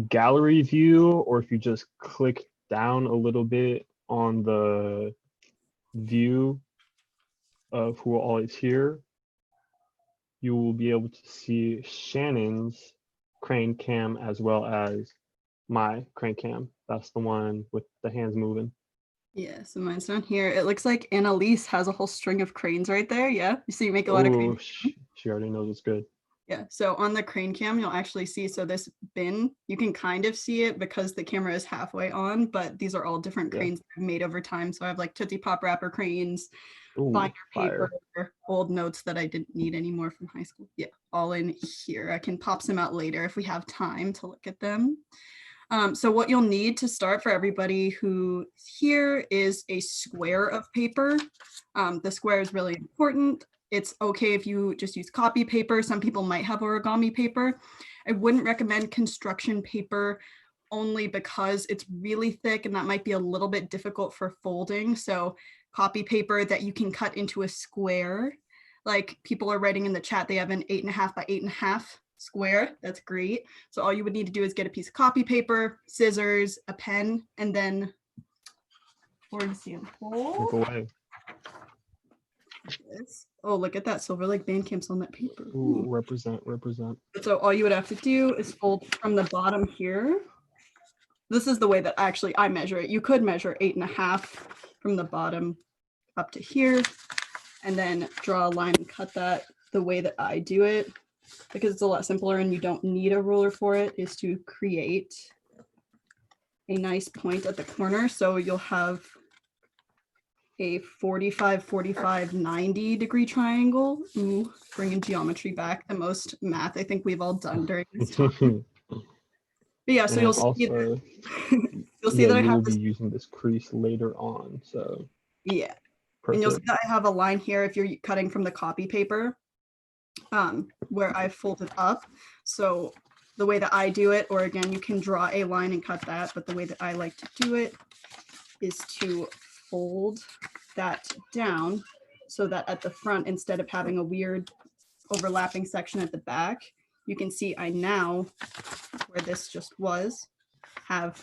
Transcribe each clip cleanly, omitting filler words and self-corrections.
gallery view, or if you just click down a little bit on the view of who all is here, you will be able to see Shannon's crane cam as well as my crane cam. That's the one with the hands moving. Yeah, so mine's down here. It looks like Annalise has a whole string of cranes right there. Yeah, you see you make a lot of Oh, cranes. she already knows it's good. Yeah, so on the crane cam, you'll actually see, so this bin, you can kind of see it because the camera is halfway on, but these are all different cranes I've made over time. So I have like Tootsie Pop wrapper cranes, binder paper, old notes that I didn't need anymore from high school. Yeah, all in here. I can pop some out later if we have time to look at them. So what you'll need to start for everybody who here is a square of paper. The square is really important. It's okay if you just use copy paper. Some people might have origami paper. I wouldn't recommend construction paper only because it's really thick and that might be a little bit difficult for folding. So copy paper that you can cut into a square. Like people are writing in the chat, they have an 8.5 by 8.5 square. That's great. So all you would need to do is get a piece of copy paper, scissors, a pen, and then for example, oh, look at that Silver Lake Bandcamp's on that paper. Ooh, represent. So all you would have to do is fold from the bottom here. This is the way that actually I measure it. You could measure 8.5 from the bottom up to here, and then draw a line and cut that. The way that I do it, because it's a lot simpler and you don't need a ruler for it, is to create a nice point at the corner. So you'll have a 45, 45, 90 degree triangle. Ooh, bringing geometry back, the most math I think we've all done during this time. But yeah, so you'll see that, you'll see that I have be using this crease later on. So yeah, and you'll see that I have a line here if you're cutting from the copy paper, where I folded up. So the way that I do it, or again, you can draw a line and cut that, but the way that I like to do it is to fold that down so that at the front, instead of having a weird overlapping section at the back, you can see I now, where this just was, have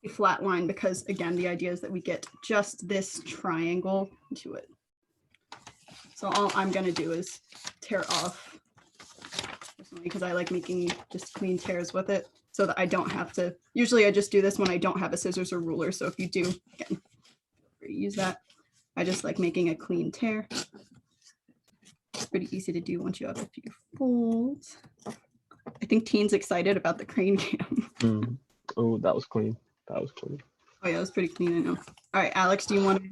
a flat line, because again, the idea is that we get just this triangle to it. So all I'm going to do is tear off, because I like making just clean tears with it so that I don't have to, usually I just do this when I don't have a scissors or ruler. So if you do, again, use that. I just like making a clean tear. It's pretty easy to do once you have a few folds. I think Teen's excited about the crane cam. Oh, that was clean. That was clean. Oh yeah, it was pretty clean, I know. All right, Alex, do you want to,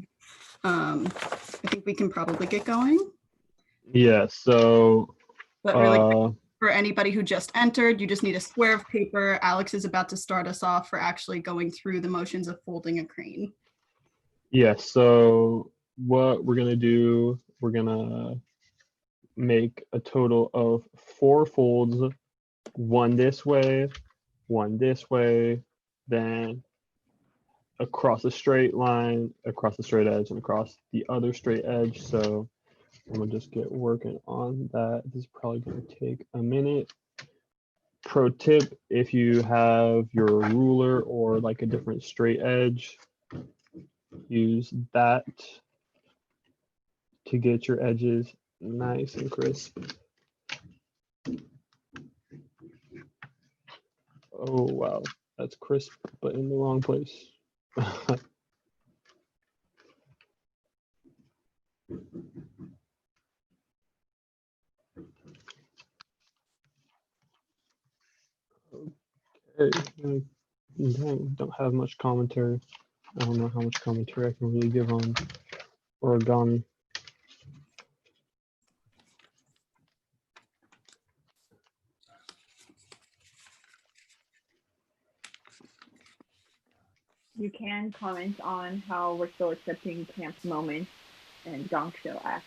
I think we can probably get going. Yeah, so but really for anybody who just entered, you just need a square of paper. Alex is about to start us off for actually going through the motions of folding a crane. Yeah, so what we're gonna do, we're gonna make a total of 4 folds, one this way, then across a straight line, across the straight edge, and across the other straight edge. So I'm gonna just get working on that. This is probably gonna take a minute. Pro tip, if you have your ruler or like a different straight edge, use that to get your edges nice and crisp. Oh wow, that's crisp, but in the wrong place. Okay, don't have much commentary. I don't know how much commentary I can really give on origami. You can comment on how we're still accepting camp moments and gong show acts.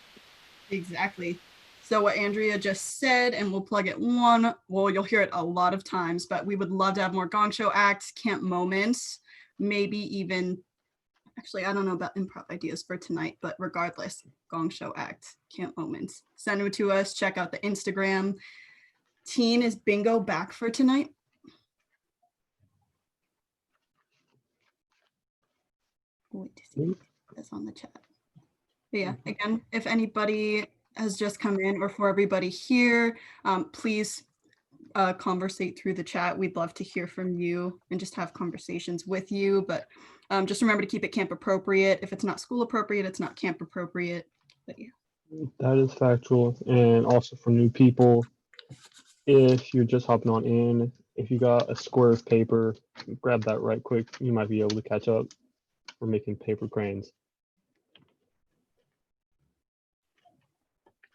Exactly. So what Andrea just said, and we'll plug it one, well, you'll hear it a lot of times, but we would love to have more gong show acts, camp moments, maybe even, actually, I don't know about improv ideas for tonight, but regardless, gong show acts, camp moments. Send them to us, check out the Instagram. Teen, is bingo back for tonight? wait to see that's on the chat. But yeah, again, if anybody has just come in or for everybody here, please conversate through the chat. We'd love to hear from you and just have conversations with you. But just remember to keep it camp appropriate. If it's not school appropriate, it's not camp appropriate. But yeah. That is factual. And also for new people, if you're just hopping on in, if you got a square of paper, grab that right quick. You might be able to catch up. We're making paper cranes.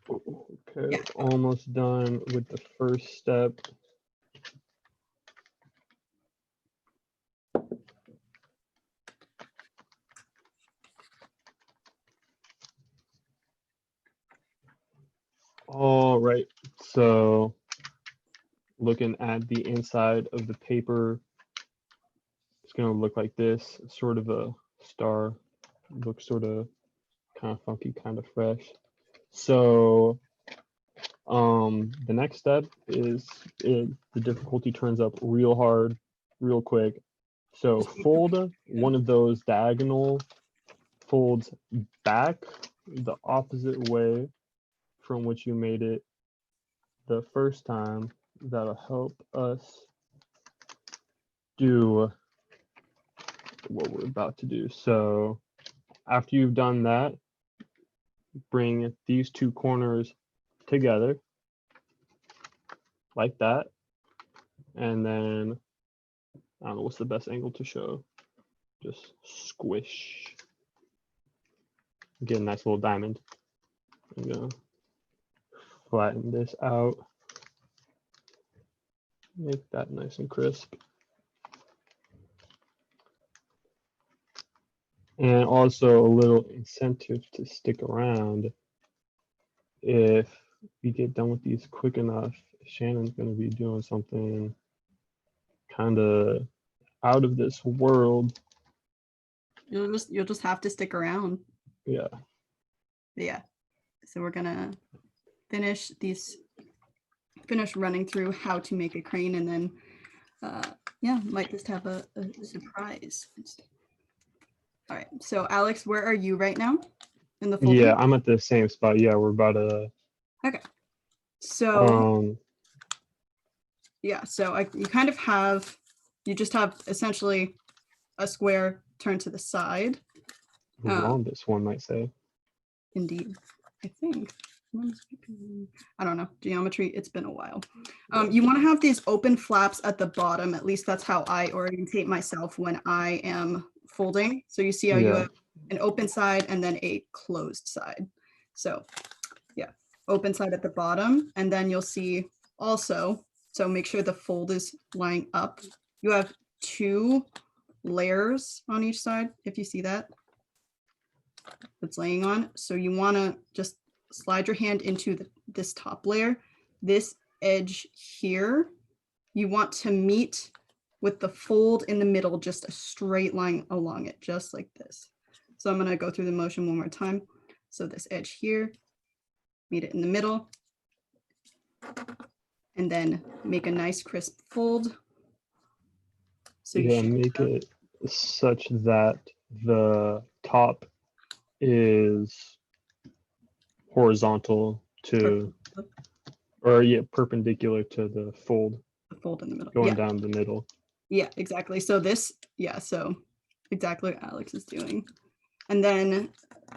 Okay, Yeah. almost done with the first step. All right, so looking at the inside of the paper, it's going to look like this, sort of a star. Looks sort of kind of funky, kind of fresh. So the next step is the difficulty turns up real hard, real quick. So fold one of those diagonal folds back the opposite way from which you made it the first time. That'll help us do what we're about to do. So after you've done that, bring these two corners together like that. And then, I don't know what's the best angle to show. Just squish. Get a nice little diamond. I'm gonna flatten this out. Make that nice and crisp. And also a little incentive to stick around. If we get done with these quick enough, Shannon's going to be doing something kind of out of this world. You'll just have to stick around. Yeah. Yeah. So we're gonna finish running through how to make a crane, and then yeah, might just have a surprise. All right. So Alex, where are you right now in the folder? Yeah, I'm at the same spot. Yeah, we're about to. Okay. So yeah, so you just have essentially a square turned to the side. The longest one might say. Indeed, I think. I don't know, geometry, it's been a while. You want to have these open flaps at the bottom. At least that's how I orientate myself when I am folding. So you see how you have an open side and then a closed side. So yeah, open side at the bottom, and then you'll see also, so make sure the fold is lying up. You have two layers on each side, if you see that. It's laying on. So you want to just slide your hand into this top layer. This edge here, you want to meet with the fold in the middle, just a straight line along it, just like this. So I'm going to go through the motion one more time. So this edge here, meet it in the middle, and then make a nice crisp fold. So you make it such that the top is horizontal to, or yeah, perpendicular to the fold. The fold in the middle. Going down the middle. Yeah, exactly. So this, yeah, so exactly what Alex is doing. And then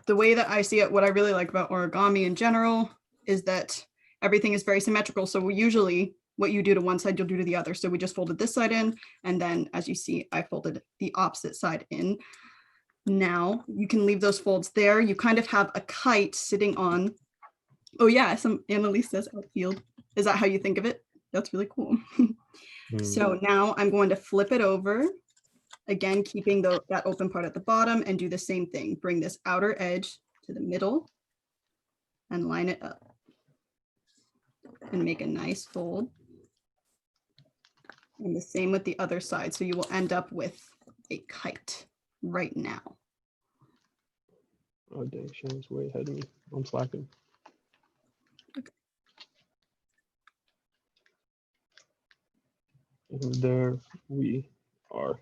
the way that I see it, what I really like about origami in general is that everything is very symmetrical. So usually what you do to one side, you'll do to the other. So we just folded this side in, and then as you see, I folded the opposite side in. Now you can leave those folds there. You kind of have a kite sitting on, oh yeah, some Annalise says outfield. Is that how you think of it? That's really cool. So now I'm going to flip it over, again, keeping that open part at the bottom, and do the same thing. Bring this outer edge to the middle and line it up and make a nice fold. And the same with the other side. So you will end up with a kite right now. Oh dang, Shannon's way ahead of me. I'm slacking. Okay. And there we are.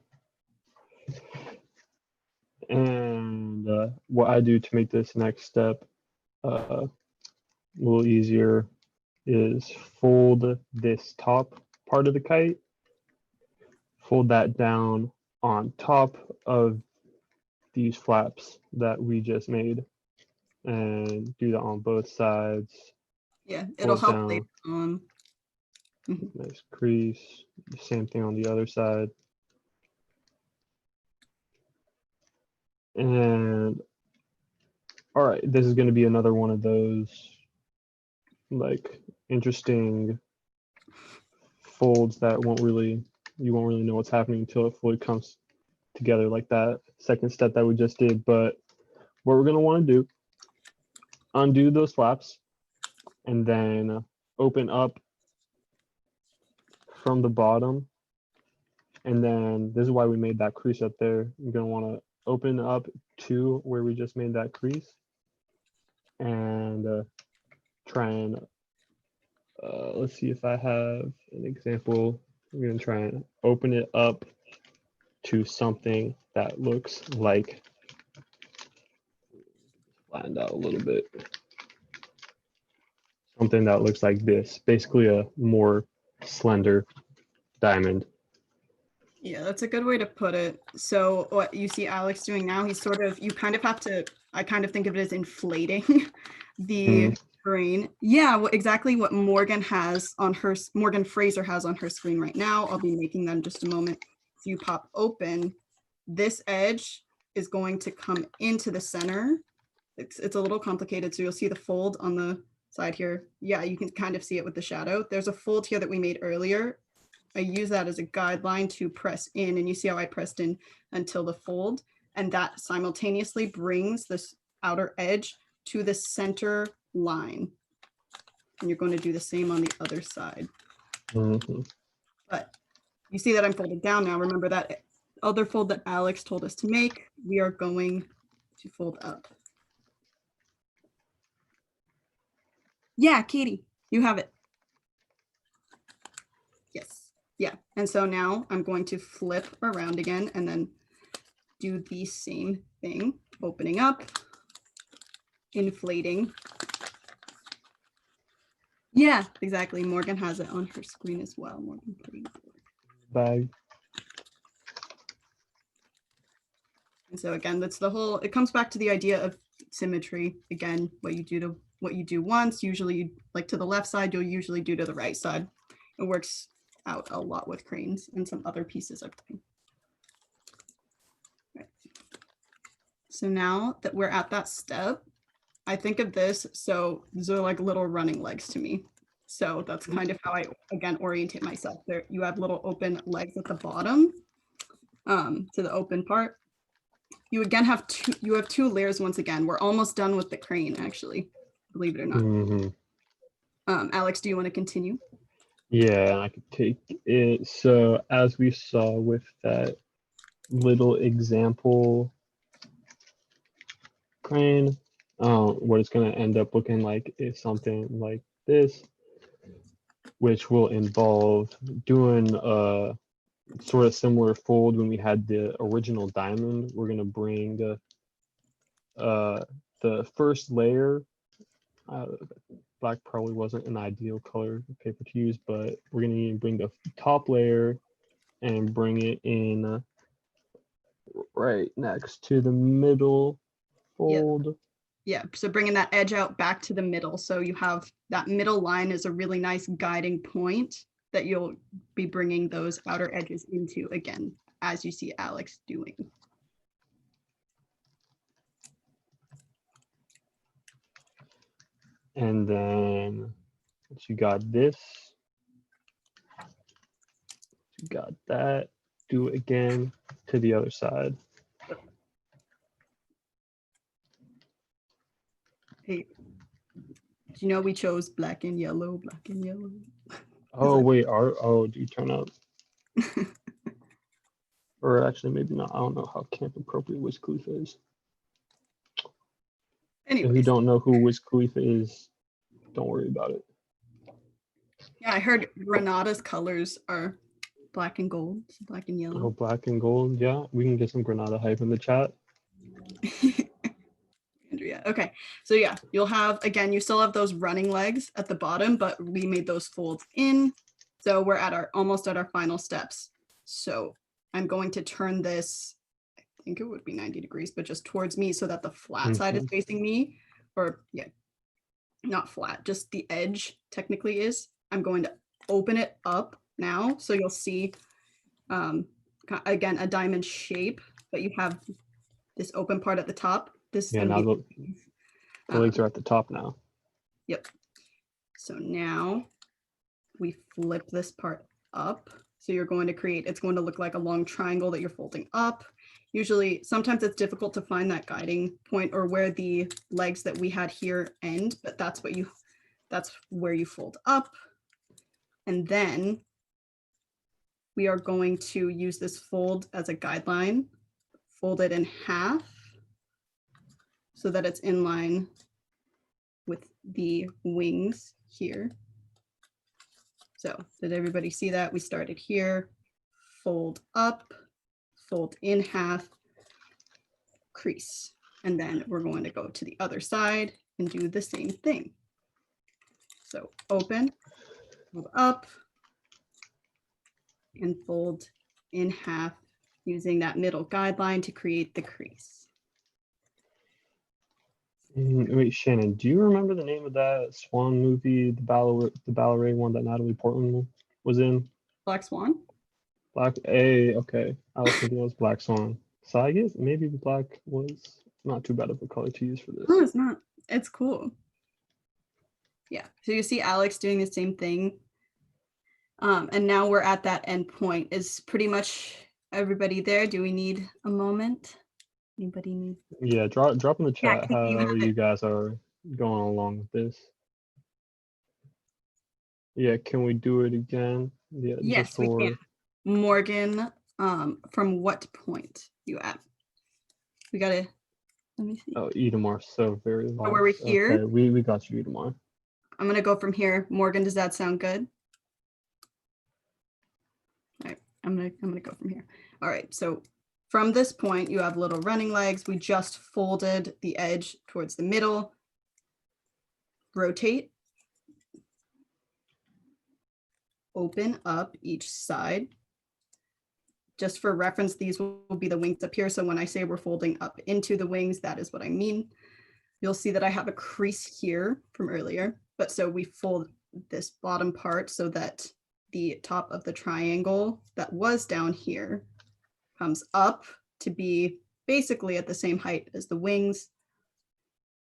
And what I do to make this next step a little easier is fold this top part of the kite, fold that down on top of these flaps that we just made, and do that on both sides. Yeah, it'll Fold help later down. on. Mhm. Nice crease. Same thing on the other side. And all right, this is going to be another one of those like interesting folds that you won't really know what's happening until it fully comes together, like that second step that we just did. But what we're going to want to do, undo those flaps and then open up from the bottom. And then this is why we made that crease up there. You're going to want to open up to where we just made that crease and try and let's see if I have an example. I'm going to try and open it up to something that looks like, flattened out a little bit, something that looks like this, basically a more slender diamond. Yeah, that's a good way to put it. So what you see Alex doing now, he's sort of, you kind of have to, I kind of think of it as inflating the screen. Yeah, exactly what Morgan has on her, Morgan Fraser has on her screen right now. I'll be making that in just a moment. If you pop open, this edge is going to come into the center. It's a little complicated. So you'll see the fold on the side here. Yeah, you can kind of see it with the shadow. There's a fold here that we made earlier. I use that as a guideline to press in, and you see how I pressed in until the fold, and that simultaneously brings this outer edge to the center line. And you're going to do the same on the other side. Mm-hmm. But you see that I'm folded down now. Remember that other fold that Alex told us to make, we are going to fold up. Yeah, Katie, you have it. Yes. Yeah, and so now I'm going to flip around again and then do the same thing, opening up, inflating. Yeah, exactly. Morgan has it on her screen as well. Morgan, Bag. and so again, that's the whole, it comes back to the idea of symmetry. Again, what you do once, usually like to the left side, you'll usually do to the right side. It works out a lot with cranes and some other pieces of thing. Right. So now that we're at that step, I think of this, so these are like little running legs to me. So that's kind of how I, again, orientate myself. There, you have little open legs at the bottom, to the open part. You again have two layers once again. We're almost done with the crane, actually, believe it or not. Mm-hmm. Alex, do you want to continue? Yeah, I could take it. So as we saw with that little example crane, what it's going to end up looking like is something like this, which will involve doing a sort of similar fold when we had the original diamond. We're going to bring the first layer. Black probably wasn't an ideal color of paper to use, but we're going to need to bring the top layer and bring it in right next to the middle fold. Yeah, so bringing that edge out back to the middle. So you have that middle line is a really nice guiding point that you'll be bringing those outer edges into again, as you see Alex doing. And then once you got this, you got that, do it again to the other side. Hey, do you know we chose black and yellow, black and yellow? Oh, wait, do you turn up? Or actually, maybe not. I don't know how camp appropriate Wiz Khalifa is. Anyways. If you don't know who Wiz Khalifa is, don't worry about it. Yeah, I heard Granada's colors are black and gold, black and yellow. Oh, black and gold. Yeah, we can get some Granada hype in the chat. Andrea. Okay, so yeah, you'll have, again, you still have those running legs at the bottom, but we made those folds in. So we're at our almost at our final steps. So I'm going to turn this, I think it would be 90 degrees, but just towards me so that the flat side is facing me, or yeah, not flat, just the edge technically is. I'm going to open it up now. So you'll see, again, a diamond shape, but you have this open part at the top. This is now the legs are at the top now. Yep. So now we flip this part up. So you're going to create, it's going to look like a long triangle that you're folding up. Usually, sometimes it's difficult to find that guiding point or where the legs that we had here end, but that's where you fold up. And then we are going to use this fold as a guideline, fold it in half so that it's in line with the wings here. So did everybody see that? We started here, fold up, fold in half, crease. And then we're going to go to the other side and do the same thing. So open, fold up, and fold in half using that middle guideline to create the crease. Wait, Shannon, do you remember the name of that Swan movie, the ballet one that Natalie Portman was in? Black Swan? Okay. I was thinking it was Black Swan. So I guess maybe the black was not too bad of a color to use for this. No, it's not. It's cool. Yeah, so you see Alex doing the same thing. And now we're at that end point. Is pretty much everybody there? Do we need a moment? Anybody need? Yeah, drop in the chat Yeah, how you guys are going along with this. Yeah, can we do it again? Yeah, yes, we can. Morgan, from what point you at? We gotta, let me see. Oh, Edamar, so very long. So were we here? Okay, we got you, Edamar. I'm gonna go from here. Morgan, does that sound good? All right, I'm gonna go from here. All right, so from this point, you have little running legs. We just folded the edge towards the middle. Rotate. Open up each side. Just for reference, these will be the wings up here. So when I say we're folding up into the wings, that is what I mean. You'll see that I have a crease here from earlier, but so we fold this bottom part so that the top of the triangle that was down here comes up to be basically at the same height as the wings,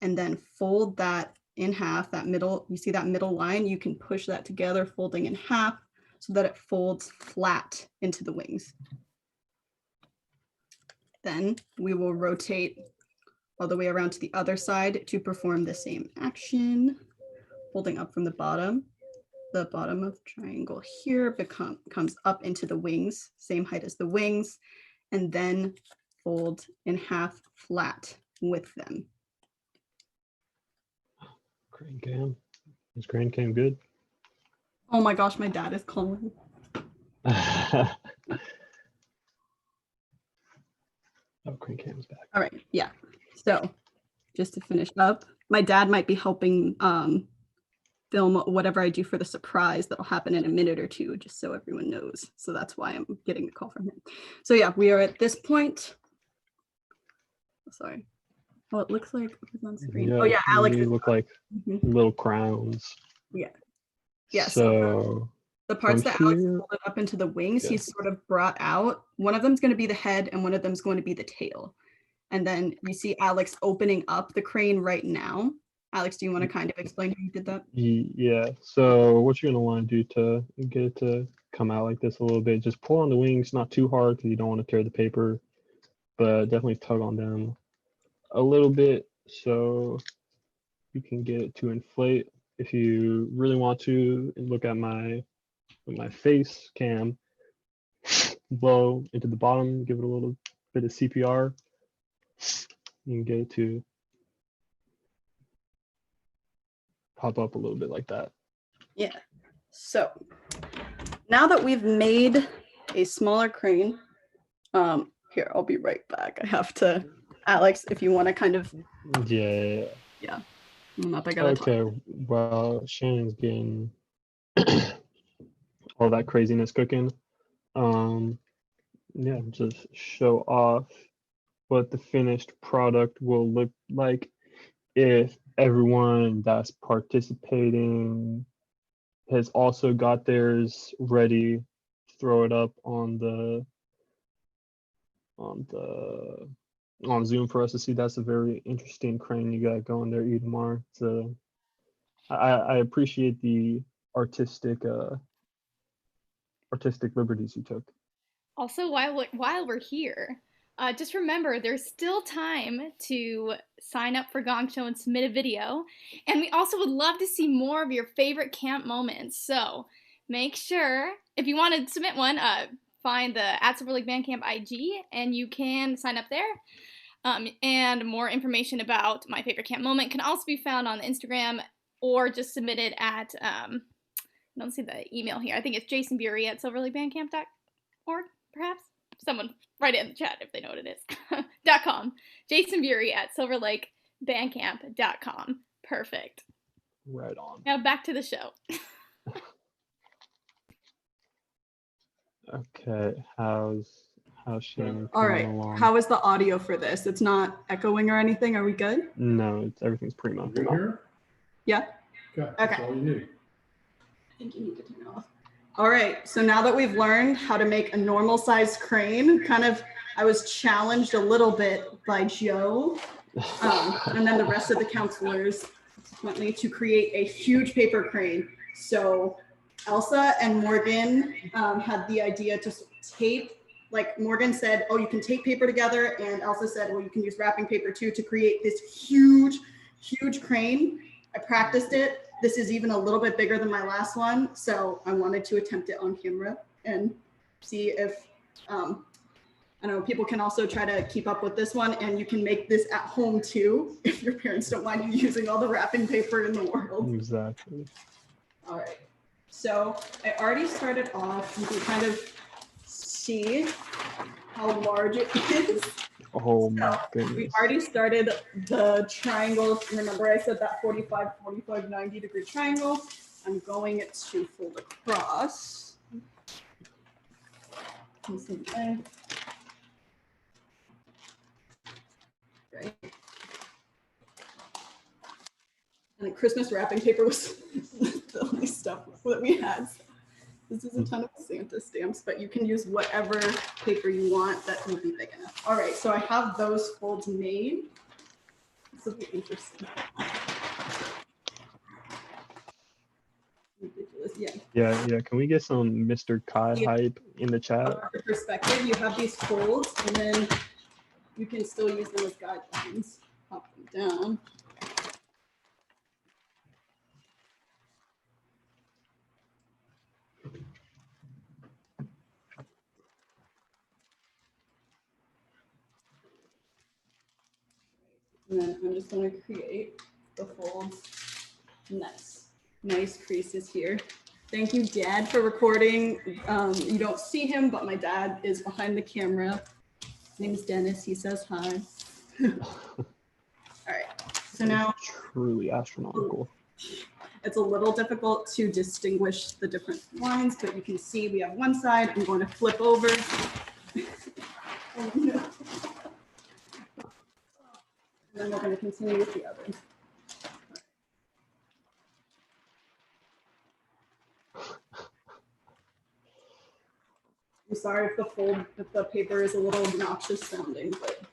and then fold that in half, that middle, you see that middle line, you can push that together, folding in half so that it folds flat into the wings. Then we will rotate all the way around to the other side to perform the same action, folding up from the bottom. The bottom of the triangle here comes up into the wings, same height as the wings, and then fold in half flat with them. Crane cam. Is crane cam good? Oh my gosh, my dad is calling. Oh, crane cam's back. All right, yeah. So just to finish up, my dad might be helping film whatever I do for the surprise that'll happen in a minute or two, just so everyone knows. So that's why I'm getting the call from him. So yeah, we are at this point. Sorry. Oh, it looks like it's on screen. Oh yeah, Alex. They look like little crowns. Yeah. Yeah. So the parts that Alex folded up into the wings, he's sort of brought out. One of them's going to be the head and one of them's going to be the tail. And then you see Alex opening up the crane right now. Alex, do you want to kind of explain how you did that? Yeah. So what you're going to want to do to get it to come out like this a little bit, just pull on the wings, not too hard because you don't want to tear the paper, but definitely tug on them a little bit so you can get it to inflate. If you really want to look at my face cam, blow into the bottom, give it a little bit of CPR, you can get it to pop up a little bit like that. Yeah. So now that we've made a smaller crane, here, I'll be right back. I Alex, if you want to kind of, Yeah. I'm up, I gotta talk. Okay. Well, Shannon's getting all that craziness cooking. Yeah, just show off what the finished product will look like if everyone that's participating has also got theirs ready. Throw it up on Zoom for us to see. That's a very interesting crane you got going there, Edmar. So I appreciate the artistic liberties you took. Also, while we're here, just remember there's still time to sign up for Gong Show and submit a video. And we also would love to see more of your favorite camp moments. So make sure, if you want to submit one, find the @Silver Lake Bandcamp IG and you can sign up there. And more information about my favorite camp moment can also be found on Instagram or just submit it at, I don't see the email here. I think it's jasonbury@silverlakebandcamp.org, perhaps. Someone write it in the chat if they know what it is. .com. jasonbury@silverlakebandcamp.com. Perfect. Right on. Now back to the show. Okay, how's Shannon All coming right, along? how is the audio for this? It's not echoing or anything, are we good? No, everything's primo. Good here? Yeah? Okay, that's Okay. all you need. I think you need to turn it off. All right, so now that we've learned how to make a normal sized crane, I was challenged a little bit by Joe and then the rest of the counselors subsequently to create a huge paper crane. So Elsa and Morgan had the idea to tape, like Morgan said, oh, you can tape paper together. And Elsa said, well, you can use wrapping paper too to create this huge, huge crane. I practiced it. This is even a little bit bigger than my last one. So I wanted to attempt it on camera and see if, I don't know, people can also try to keep up with this one, and you can make this at home too, if your parents don't mind you using all the wrapping paper in the world. Exactly. All right, so I already started off. You can kind of see how large it is. Oh my So we goodness. already started the triangle. Remember I said that 45, 45, 90-degree triangle. I'm going to fold across. Right. And the Christmas wrapping paper was the only stuff that we had. This is a ton of Santa stamps, but you can use whatever paper you want that will be big enough. All right, so I have those folds made. This will be interesting. Ridiculous, yeah. Yeah. Can we get some Mr. Kai hype in the chat? For perspective, you have these folds, and then you can still use them as guidelines. Pop them down. And then I'm just going to create the folds. Nice creases here. Thank you, Dad, for recording. You don't see him, but my dad is behind the camera. His name is Dennis. He says hi. All right. So now Truly astronomical. it's a little difficult to distinguish the different lines, but you can see we have one side. I'm going to flip over. Oh, no. And then we're going to continue with the other. I'm sorry if the paper is a little obnoxious sounding, but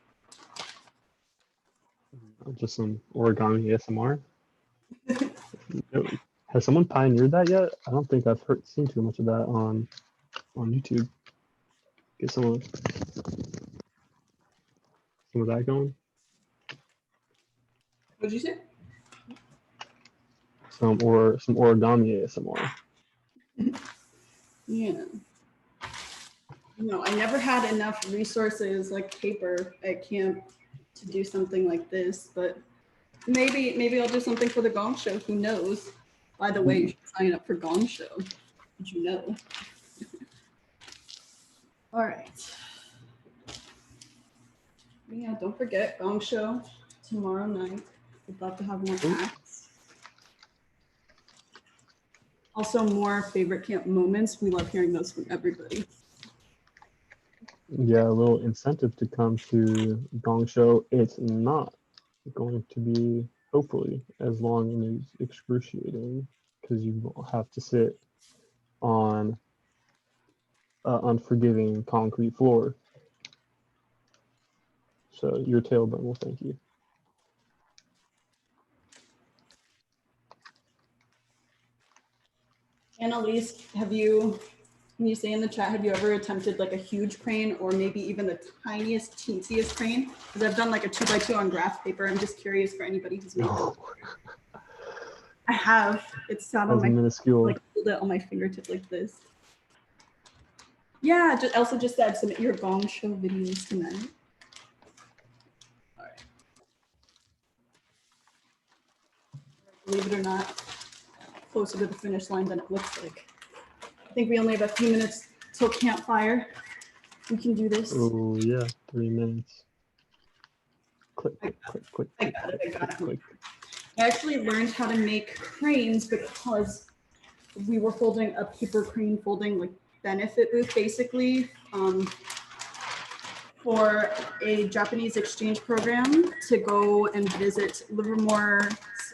Just some origami ASMR. Has someone pioneered that yet? I don't think I've seen too much of that on YouTube. Get some of that going. what did you say? Some origami ASMR. Yeah. No, I never had enough resources like paper at camp to do something like this, but maybe I'll do something for the Gong Show. Who knows? By the way, you should sign up for Gong Show. Did you know? All right. Yeah, don't forget, Gong Show tomorrow night. We'd love to have more acts. Also, more favorite camp moments. We love hearing those from everybody. Yeah, a little incentive to come to Gong Show. It's not going to be, hopefully, as long and as excruciating, because you won't have to sit on unforgiving concrete floor. So your tailbone will thank you. Annalise, can you say in the chat, have you ever attempted like a huge crane or maybe even the tiniest, teensiest crane? Because I've done like a 2x2 on graph paper. I'm just curious for anybody who's made it. I have. It's sat on my minuscule. like hold it on my fingertip like this. Yeah, Elsa just said submit your Gong Show videos tonight. All right. Believe it or not, closer to the finish line than it looks like. I think we only have a few minutes till campfire. We can do this. Oh yeah, 3 minutes. Click, click, click, I got it. click. I actually learned how to make cranes because we were holding a paper crane folding like benefit booth basically for a Japanese exchange program to go and visit Livermore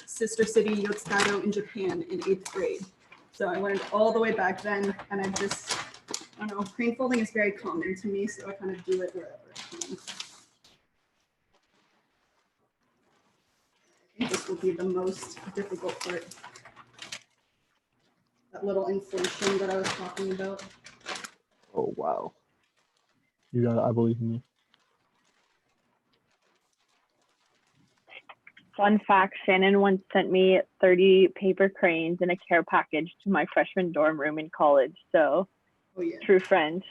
sister city Yotsukaido in Japan in 8th grade. So I learned all the way back then, and I don't know, crane folding is very common to me, so I kind of do it wherever I can. I think this will be the most difficult part. That little inflation that I was talking about. Oh wow. You got it, I believe in you. Fun fact, Shannon once sent me 30 paper cranes in a care package to my freshman dorm room in college. So, oh, yeah. True friend.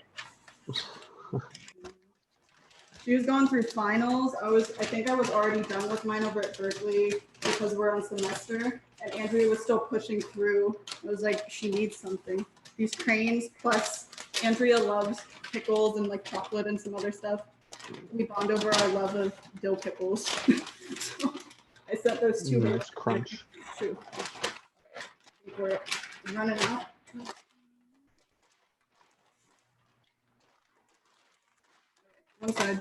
She was going through finals. I think I was already done with mine over at Berkeley because we're on semester, and Andrea was still pushing through. I was like, she needs something. These cranes, plus Andrea loves pickles and like chocolate and some other stuff. We bond over our love of dill pickles. So I sent those two. Nice crunch. Too. We're running out. One side,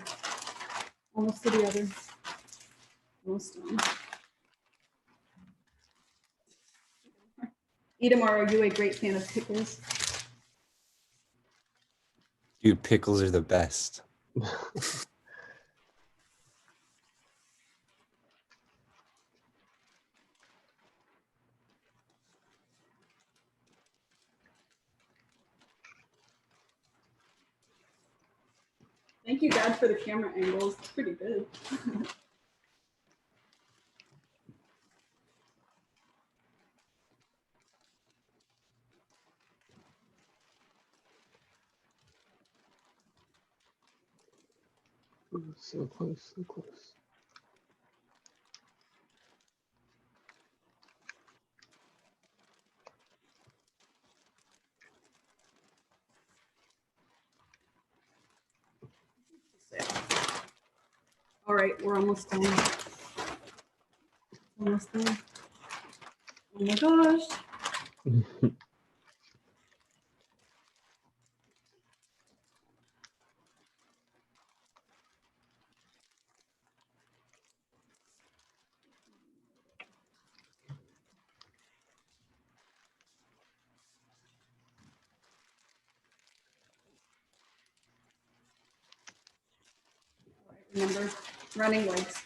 almost to the other. Almost done. Edamar, are you a great fan of pickles? Dude, pickles are the best. Thank you, Dad, for the camera angles. It's pretty good. So close, so close. All right, we're almost done. Almost done. Oh my gosh. Remember, running legs.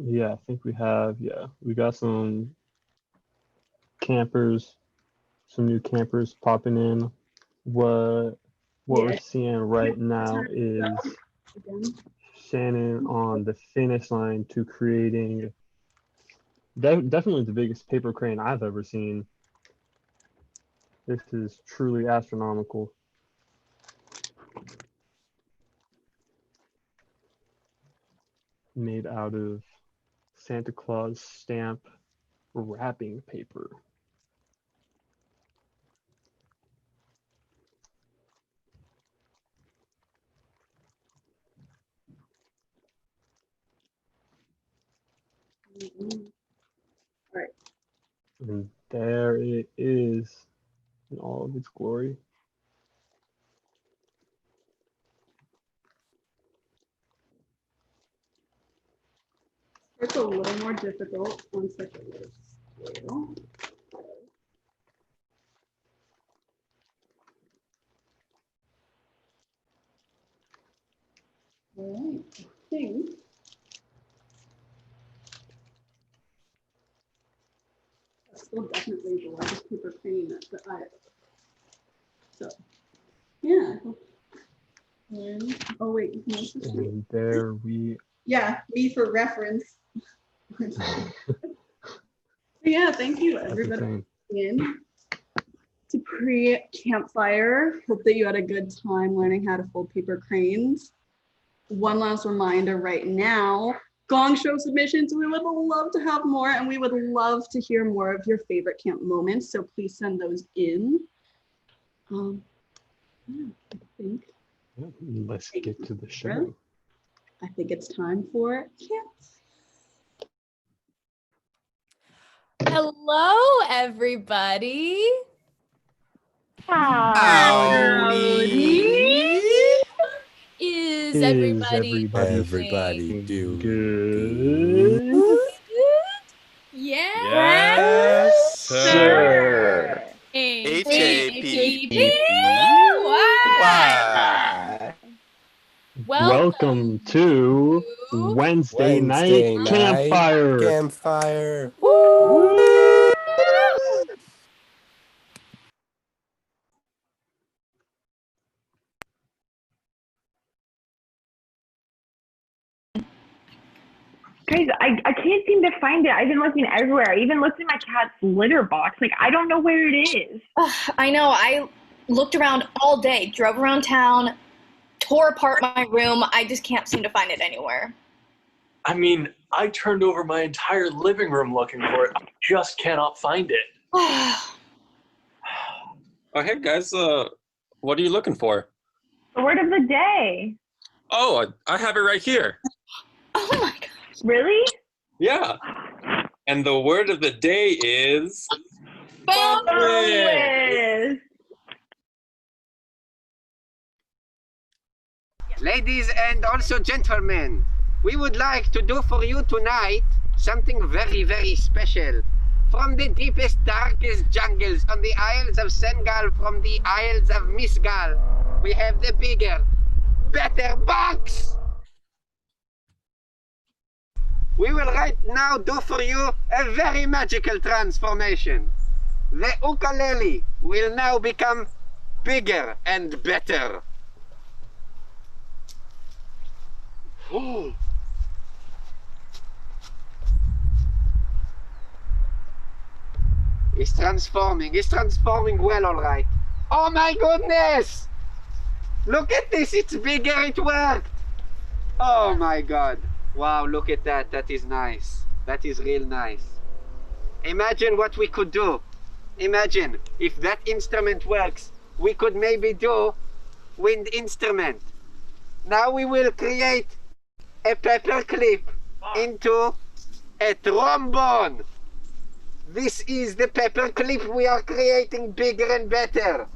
Yeah, I think we got some campers, some new campers popping in. What we're seeing right now is Shannon on the finish line to creating definitely the biggest paper crane I've ever seen. This is truly astronomical. Made out of Santa Claus stamp wrapping paper. All right. And there it is in all of its glory. It's a little more difficult on such a large scale. All right, I think that's still definitely the largest paper crane that I have. So, yeah. And, oh wait, you can also see. And there we Yeah, me for reference. Yeah, thank you everybody in to pre-campfire. Hope that you had a good time learning how to fold paper cranes. One last reminder right now, Gong Show submissions, we would love to have more and we would love to hear more of your favorite camp moments. So please send those in. Yeah, I think. let's get to the show. I think it's time for camp. Hello, everybody. Is everybody Everybody do good? Yeah. Yes, sir. H-A-P-P. Why? Welcome to Wednesday night campfire. Campfire. Guys, I can't seem to find it. I've been looking everywhere. I even looked in my cat's litter box. Like, I don't know where it is. I know. I looked around all day, drove around town, tore apart my room. I just can't seem to find it anywhere. I mean, I turned over my entire living room looking for it. I just cannot find it. Oh, hey guys, what are you looking for? The word of the day. Oh, I have it right here. Oh my God. Really? Yeah. And the word of the day is Boneless. Ladies and also gentlemen, we would like to do for you tonight something very, very special. From the deepest, darkest jungles on the Isles of Senegal, from the Isles of Misgal, we have the bigger, better box. We will right now do for you a very magical transformation. The ukulele will now become bigger and better. Oh. It's transforming well, all right. Oh my goodness! Look at this, it's bigger, it worked! Oh my God. Wow, look at that, that is nice. That is real nice. Imagine what we could do. Imagine, if that instrument works, we could maybe do wind instrument. Now we will create a paper clip into a trombone. This is the paper clip we are creating bigger and better.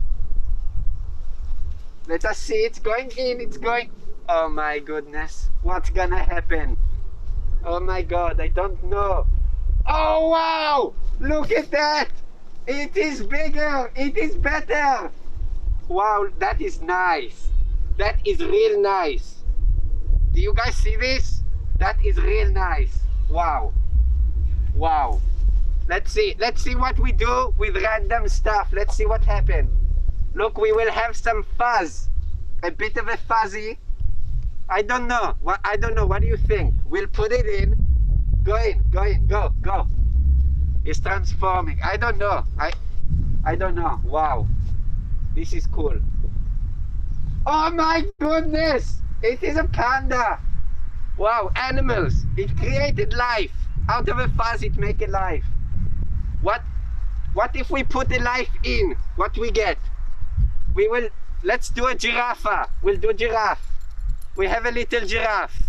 Let us see, it's going in, it's going. Oh my goodness, what's gonna happen? Oh my God, I don't know. Oh wow, look at that. It is bigger, it is better. Wow, that is nice. That is real nice. Do you guys see this? That is real nice. Wow. Wow. Let's see what we do with random stuff. Let's see what happens. Look, we will have some fuzz. A bit of a fuzzy. I don't know. I don't know. What do you think? We'll put it in. Go in. Go. It's transforming. I don't know. I don't know. Wow. This is cool. Oh my goodness! It is a panda. Wow, animals. It created life. Out of a fuzz, it make a life. What if we put a life in? What we get? Let's do a giraffe. We'll do giraffe. We have a little giraffe.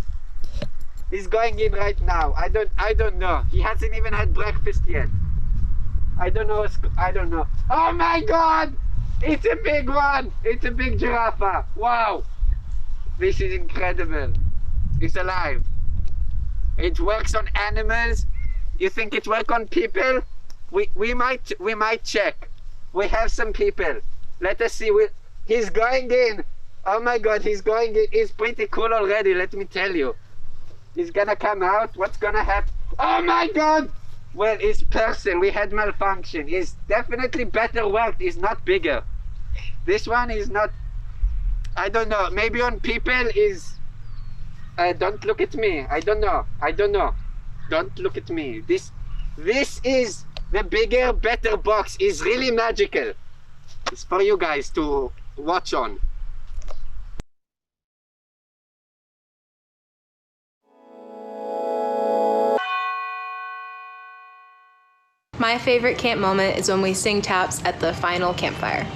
He's going in right now. I don't know. He hasn't even had breakfast yet. I don't know. Oh my God! It's a big one. It's a big giraffe. Wow. This is incredible. It's alive. It works on animals. You think it works on people? We might check. We have some people. Let us see. He's going in. Oh my God, he's going in. He's pretty cool already, let me tell you. He's gonna come out. What's gonna happen? Oh my God! Well, his person, we had malfunction. He's definitely better worked. He's not bigger. This one is not, I don't know. Maybe on people is, don't look at me. I don't know. Don't look at me. This is the bigger, better box. Is really magical. It's for you guys to watch on. My favorite camp moment is when we sing taps at the final campfire.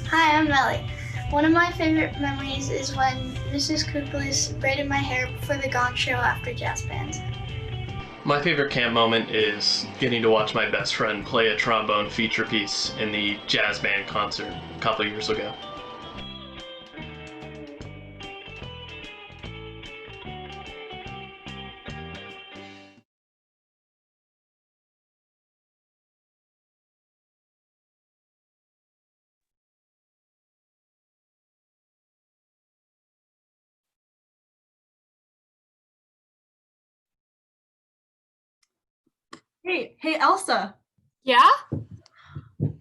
Hi, I'm Melly. One of my favorite memories is when Mrs. Kukulis braided my hair before the gong show after jazz band. My favorite camp moment is getting to watch my best friend play a trombone feature piece in the jazz band concert a couple years ago. Hey, Elsa. Yeah? Do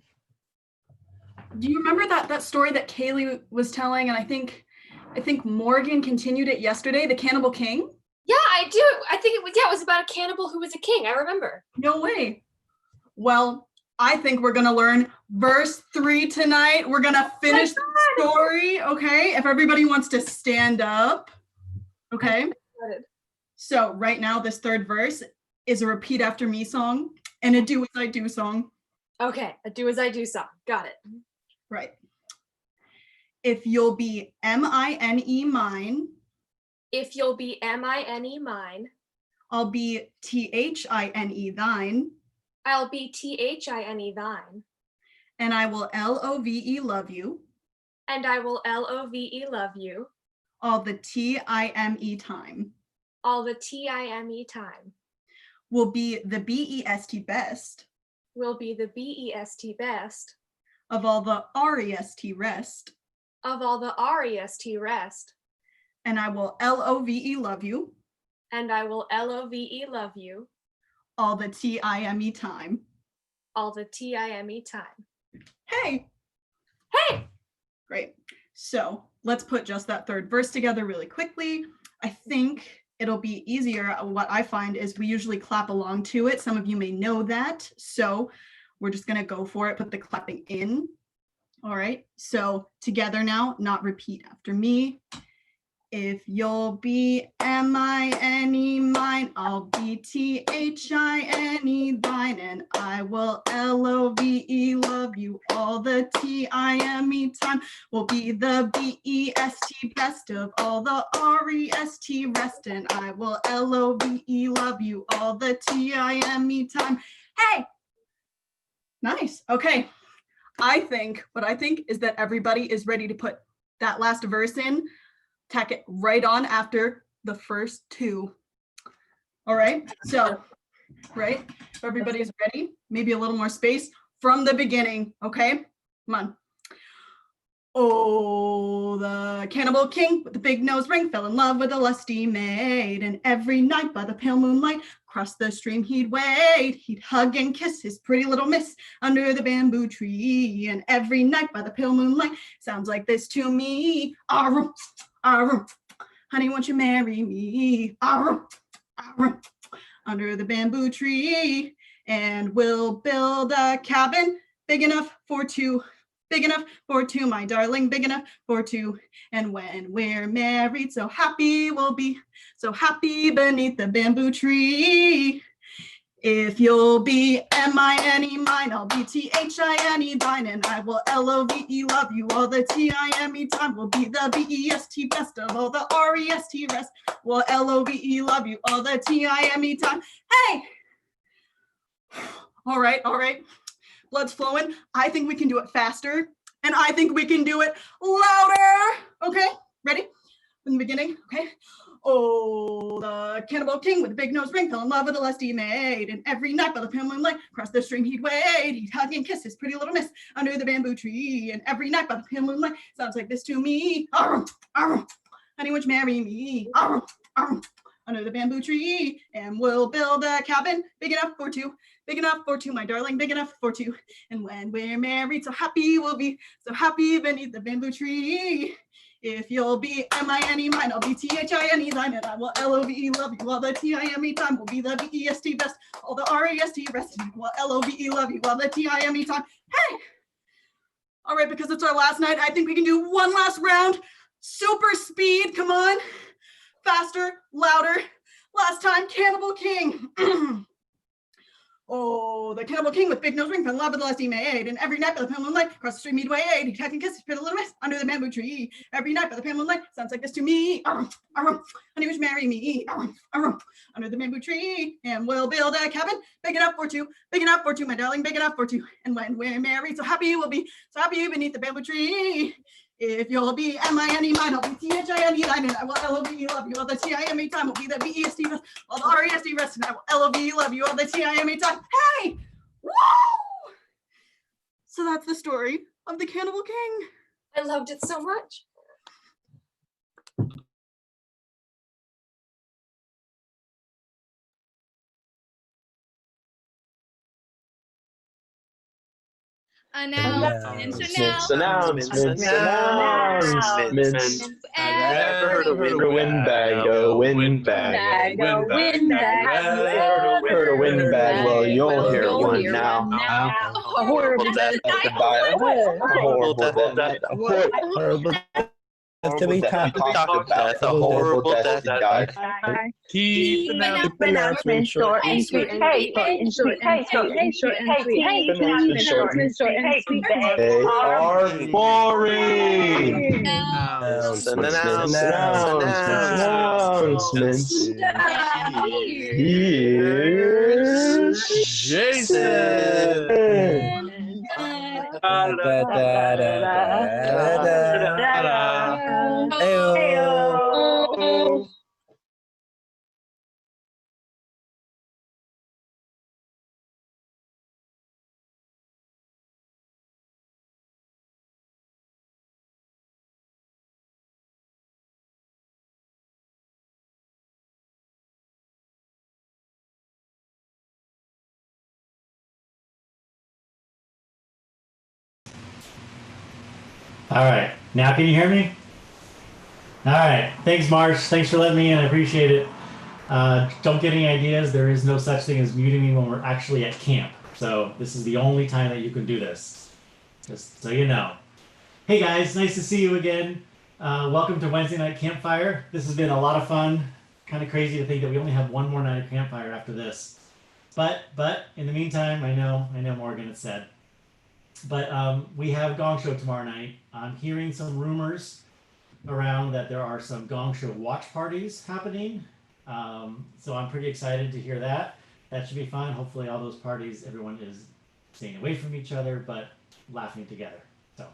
you remember that story that Kaylee was telling? And I think Morgan continued it yesterday, the Cannibal King? Yeah, I do. I think it was about a cannibal who was a king. I remember. No way. Well, I think we're gonna learn verse 3 tonight. We're gonna finish the story, okay? If everybody wants to stand up, okay? So right now, this third verse is a repeat after me song and a do as I do song. Okay, a do as I do song. Got it. Right. If you'll be M-I-N-E mine. If you'll be M-I-N-E mine. I'll be T-H-I-N-E thine. I'll be T-H-I-N-E thine. And I will L-O-V-E love you. And I will L-O-V-E love you. All the T-I-M-E time. All the T-I-M-E time. Will be the B-E-S-T best. Will be the B-E-S-T best. Of all the R-E-S-T rest. Of all the R-E-S-T rest. And I will L-O-V-E love you. And I will L-O-V-E love you. All the T-I-M-E time. All the T-I-M-E time. Hey! Hey! Great. So let's put just that third verse together really quickly. I think it'll be easier. What I find is we usually clap along to it. Some of you may know that. So we're just gonna go for it, put the clapping in. All right, so together now, not repeat after me. If you'll be M-I-N-E mine, I'll be T-H-I-N-E thine, and I will L-O-V-E love you. All the T-I-M-E time will be the B-E-S-T best. Of all the R-E-S-T rest, and I will L-O-V-E love you. All the T-I-M-E time. Hey! Nice. Okay. What I think is that everybody is ready to put that last verse in, tack it right on after the first two. All right. So, right. If everybody's ready, maybe a little more space from the beginning. Okay. Come on. Oh, the cannibal king with the big nose ring fell in love with a lusty maid, and every night by the pale moonlight across the stream he'd wait. He'd hug and kiss his pretty little miss under the bamboo tree, and every night by the pale moonlight sounds like this to me. Arum, arum, Honey, won't you marry me? Arr, arr, under the bamboo tree, and we'll build a cabin big enough for two. Big enough for two, my darling, big enough for two. And when we're married, so happy we'll be, so happy beneath the bamboo tree. If you'll be M-I-N-E mine, I'll be T-H-I-N-E thine, and I will L-O-V-E love you. All the T-I-M-E time will be the B-E-S-T best of all the R-E-S-T rest. Will L-O-V-E love you. All the T-I-M-E time. Hey! All right. Blood's flowing. I think we can do it faster, and I think we can do it louder. Okay, ready? From the beginning, okay? Oh, the cannibal king with the big nose ring fell in love with a lusty maid, and every night by the pale moonlight, across the stream he'd wade. He'd hug and kiss his pretty little miss under the bamboo tree, and every night by the pale moonlight, sounds like this to me. Arr, arr, honey, won't you marry me? Arr, arr, under the bamboo tree, and we'll build a cabin big enough for two. Big enough for two, my darling, big enough for two. And when we're married, so happy we'll be, so happy beneath the bamboo tree. If you'll be M-I-N-E mine, I'll be T-H-I-N-E thine, and I will L-O-V-E love you. All the T-I-M-E time will be the B-E-S-T best. All the R-E-S-T rest, and I will L-O-V-E love you. All the T-I-M-E time. Hey! All right, because it's our last night, I think we can do one last round. Super speed, come on. Faster, louder. Last time, Cannibal King. Oh, the cannibal king with big nose ring fell in love with the lusty maid, and every night by the pale moonlight, across the stream he'd wade. He'd hug and kiss his pretty little miss under the bamboo tree. Every night by the pale moonlight, sounds like this to me. Honey, would you marry me? Under the bamboo tree, and we'll build a cabin big enough for two, my darling, big enough for two. And when we're married, so happy we'll be, so happy beneath the bamboo tree. If you'll be M-I-N-E mine, I'll be T-H-I-N-E thine, and I will L-O-V-E love you. All the T-I-M-E time will be the B-E-S-T rest. All the R-E-S-T rest, and I will L-O-V-E love you. All the T-I-M-E time. Hey! Woo! So that's the story of the Cannibal King. I loved it so much. Announcements. Ever heard of windbag? Heard a windbag? Well, you'll hear one now. A horrible death to die. A horrible death. A horrible death to be talked about. A horrible death to die. Keep announcements short and sweet. Hey, short and sweet. Hey, announcements short and sweet. They are boring. Announcements. Here's Jason. All right, now can you hear me? All right, thanks Marsh, thanks for letting me in, I appreciate it. Don't get any ideas, there is no such thing as muting me when we're actually at camp. So this is the only time that you can do this, just so you know. Hey guys, nice to see you again. Welcome to Wednesday Night Campfire. This has been a lot of fun. Kind of crazy to think that we only have one more night of Campfire after this. But in the meantime, I know Morgan had said. But we have Gong Show tomorrow night. I'm hearing some rumors around that there are some Gong Show watch parties happening. So I'm pretty excited to hear that. That should be fun. Hopefully all those parties, everyone is staying away from each other, but laughing together. So,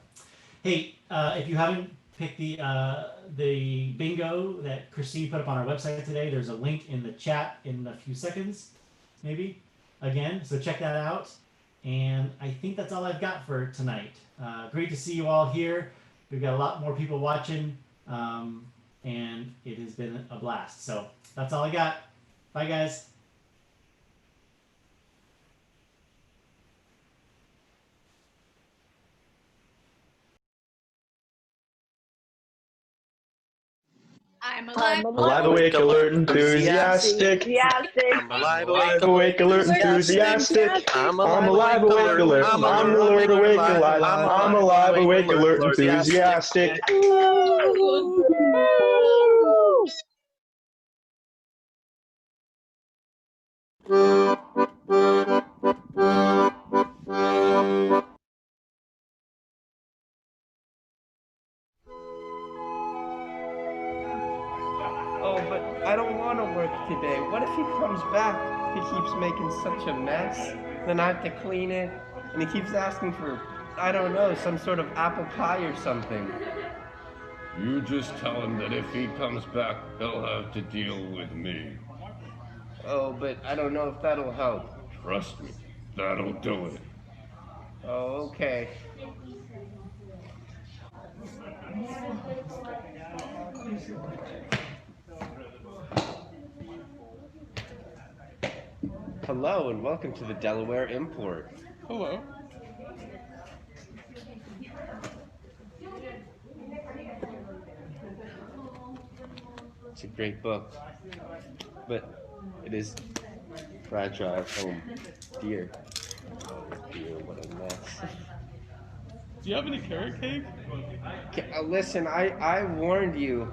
hey, if you haven't picked the bingo that Christine put up on our website today, there's a link in the chat in a few seconds, maybe, again. So check that out. And I think that's all I've got for tonight. Great to see you all here. We've got a lot more people watching, and it has been a blast. So that's all I got. Bye, guys. I'm alive. Alive, awake, alert, enthusiastic. I'm alive, awake, alert, enthusiastic. I'm I'm alive, awake, alert. I'm alert, awake, alive. I'm alive, awake, alert, enthusiastic. Oh, but I don't want to work today. What if he comes back? He keeps making such a mess. Then I have to clean it. And he keeps asking for, I don't know, some sort of apple pie or something. You just tell him that if he comes back, he'll have to deal with me. Oh, but I don't know if that'll help. Trust me, that'll do it. Oh, okay. Hello and welcome to the Delaware Import. Hello. It's a great book, but it is fragile. Oh dear. Oh dear, what a mess. Do you have any carrot cake? Listen, I warned you.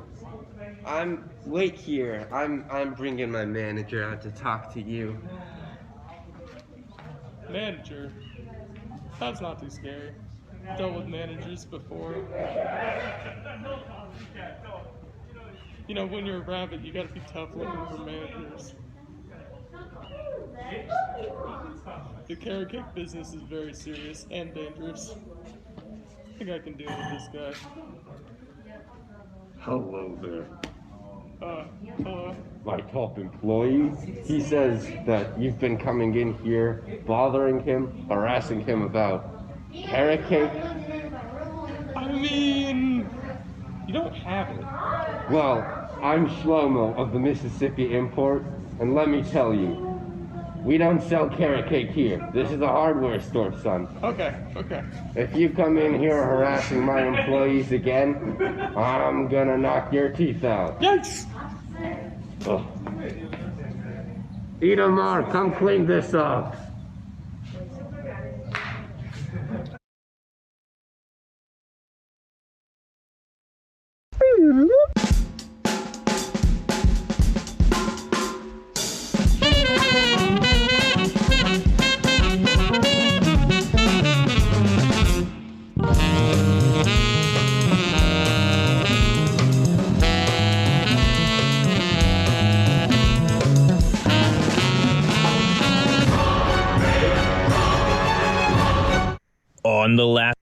Wait here. I'm bringing my manager out to talk to you. Manager? That's not too scary. Dealt with managers before. You know, when you're a rabbit, you gotta be tough looking for managers. The carrot cake business is very serious and dangerous. I think I can deal with this guy. Hello there. Hello. My top employee. He says that you've been coming in here, bothering him, harassing him about carrot cake. I mean, you don't have it. Well, I'm Shlomo of the Mississippi Import, and let me tell you, we don't sell carrot cake here. This is a hardware store, son. Okay. If you come in here harassing my employees again, I'm gonna knock your teeth out. Yikes! Oh. Itamar, come clean this up. On the last.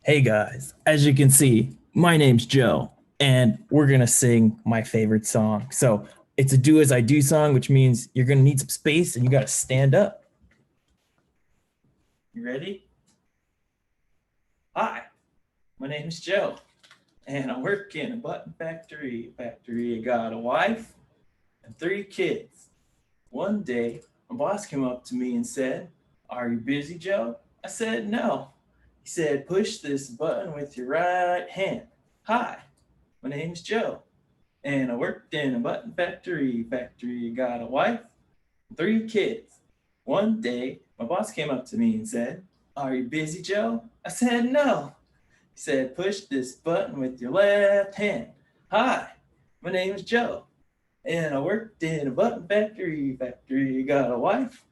Hey guys, as you can see, my name's Joe, and we're gonna sing my favorite song. So it's a do as I do song, which means you're gonna need some space and you gotta stand up. You ready? Hi, my name's Joe, and I work in a button factory. I got a wife and 3 kids. One day, my boss came up to me and said, "Are you busy, Joe?" I said, "No." He said, "Push this button with your right hand." Hi, my name's Joe, and I worked in a button factory. I got a wife and 3 kids. One day, my boss came up to me and said, "Are you busy, Joe?" I said, "No." He said, "Push this button with your left hand." Hi, my name is Joe, and I worked in a button factory. I got a wife,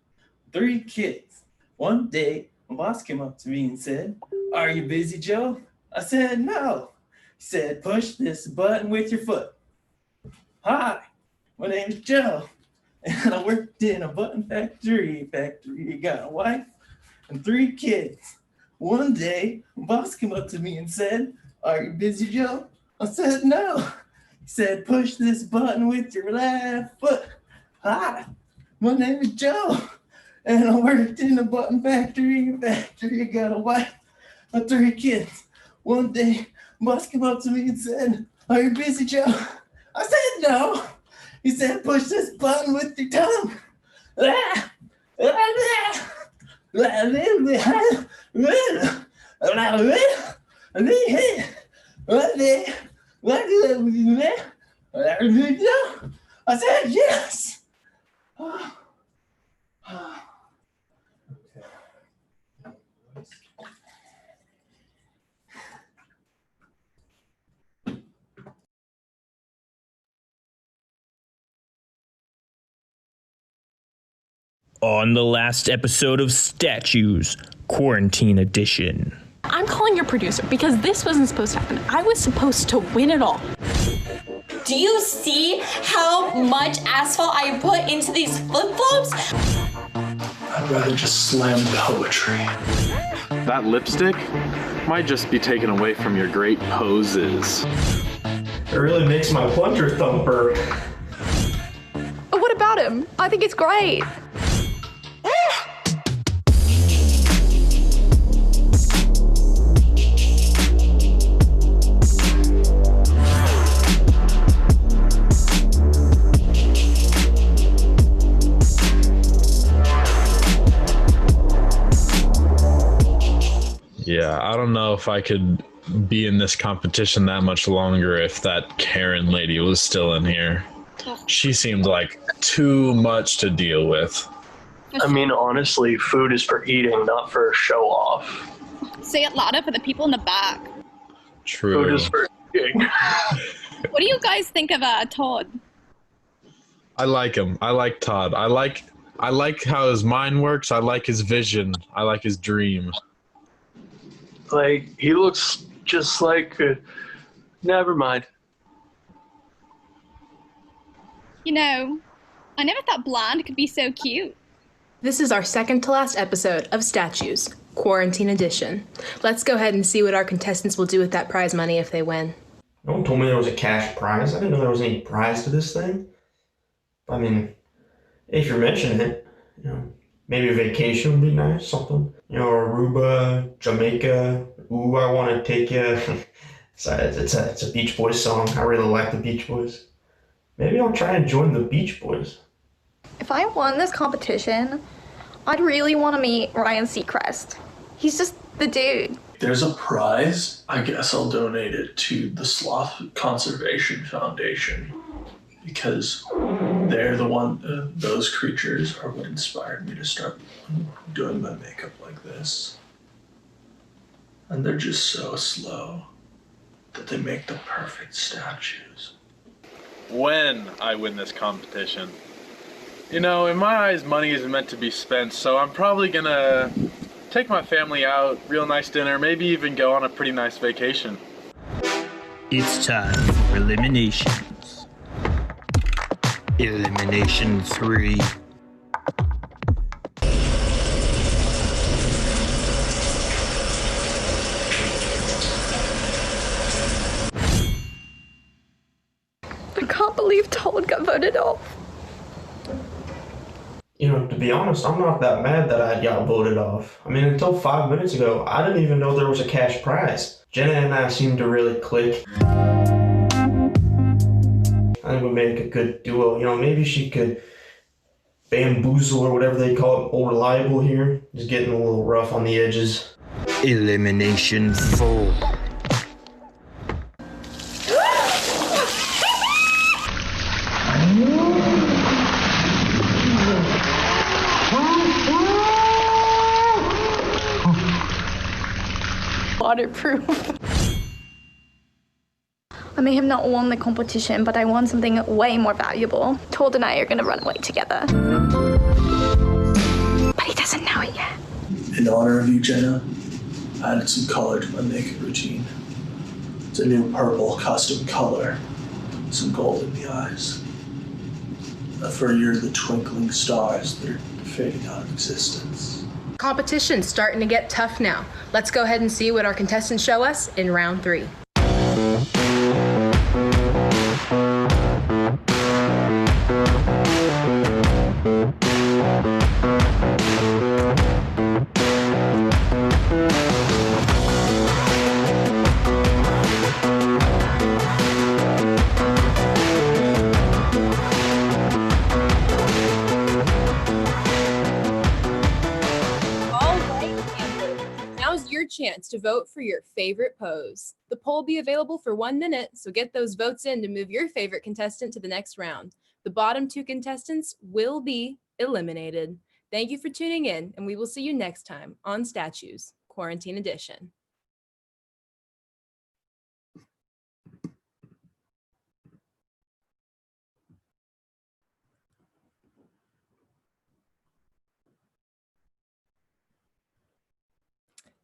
3 kids. One day, my boss came up to me and said, "Are you busy, Joe?" I said, "No." He said, "Push this button with your foot." Hi, my name is Joe, and I worked in a button factory. I got a wife and 3 kids. One day, my boss came up to me and said, "Are you busy, Joe?" I said, "No." He said, "Push this button with your left foot." Hi, my name is Joe, and I worked in a button factory. I got a wife and 3 kids. One day, boss came up to me and said, "Are you busy, Joe?" I said, "No." He said, "Push this button with your tongue." I said yes. On the last episode of Statues, Quarantine Edition. I'm calling your producer because this wasn't supposed to happen. I was supposed to win it all. Do you see how much asphalt I put into these flip-flops? I'd rather just slam poetry. That lipstick might just be taken away from your great poses. It really makes my plunger thumper. Oh, what about him? I think it's great. Yeah, I don't know if I could be in this competition that much longer if that Karen lady was still in here. She seemed like too much to deal with. I mean, honestly, food is for eating, not for show off. Say it louder for the people in the back. True. Food is for eating. What do you guys think of Todd? I like him. I like Todd. I like how his mind works. I like his vision. I like his dream. Like, he looks just like... never mind. You know, I never thought blonde could be so cute. This is our second to last episode of Statues, Quarantine Edition. Let's go ahead and see what our contestants will do with that prize money if they win. No one told me there was a cash prize. I didn't know there was any prize to this thing. I mean, if you're mentioning it, you know, maybe a vacation would be nice, something. You know, Aruba, Jamaica. Ooh, I want to take you. It's a Beach Boys song. I really like the Beach Boys. Maybe I'll try and join the Beach Boys. If I won this competition, I'd really want to meet Ryan Seacrest. He's just the dude. There's a prize. I guess I'll donate it to the Sloth Conservation Foundation because they're the one. Those creatures are what inspired me to start doing my makeup like this, and they're just so slow that they make the perfect statues. When I win this competition, you know, in my eyes, money isn't meant to be spent, so I'm probably gonna take my family out, real nice dinner, maybe even go on a pretty nice vacation. It's time for eliminations. Elimination 3. I can't believe Todd got voted off. You know, to be honest, I'm not that mad that I got voted off. I mean, until 5 minutes ago, I didn't even know there was a cash prize. Jenna and I seem to really click. I think we make a good duo. You know, maybe she could bamboozle or whatever they call it, old reliable here. Just getting a little rough on the edges. Elimination 4. Waterproof. I may have not won the competition, but I won something way more valuable. Todd and I are gonna run away together. But he doesn't know it yet. In honor of you, Jenna, I added some color to my makeup routine. It's a new purple custom color, some gold in the eyes. For you're the twinkling stars that are fading out of existence. Competition's starting to get tough now. Let's go ahead and see what our contestants show us in round 3. Now's your chance to vote for your favorite pose. The poll will be available for 1 minute, so get those votes in to move your favorite contestant to the next round. The bottom 2 contestants will be eliminated. Thank you for tuning in, and we will see you next time on Statues, Quarantine Edition.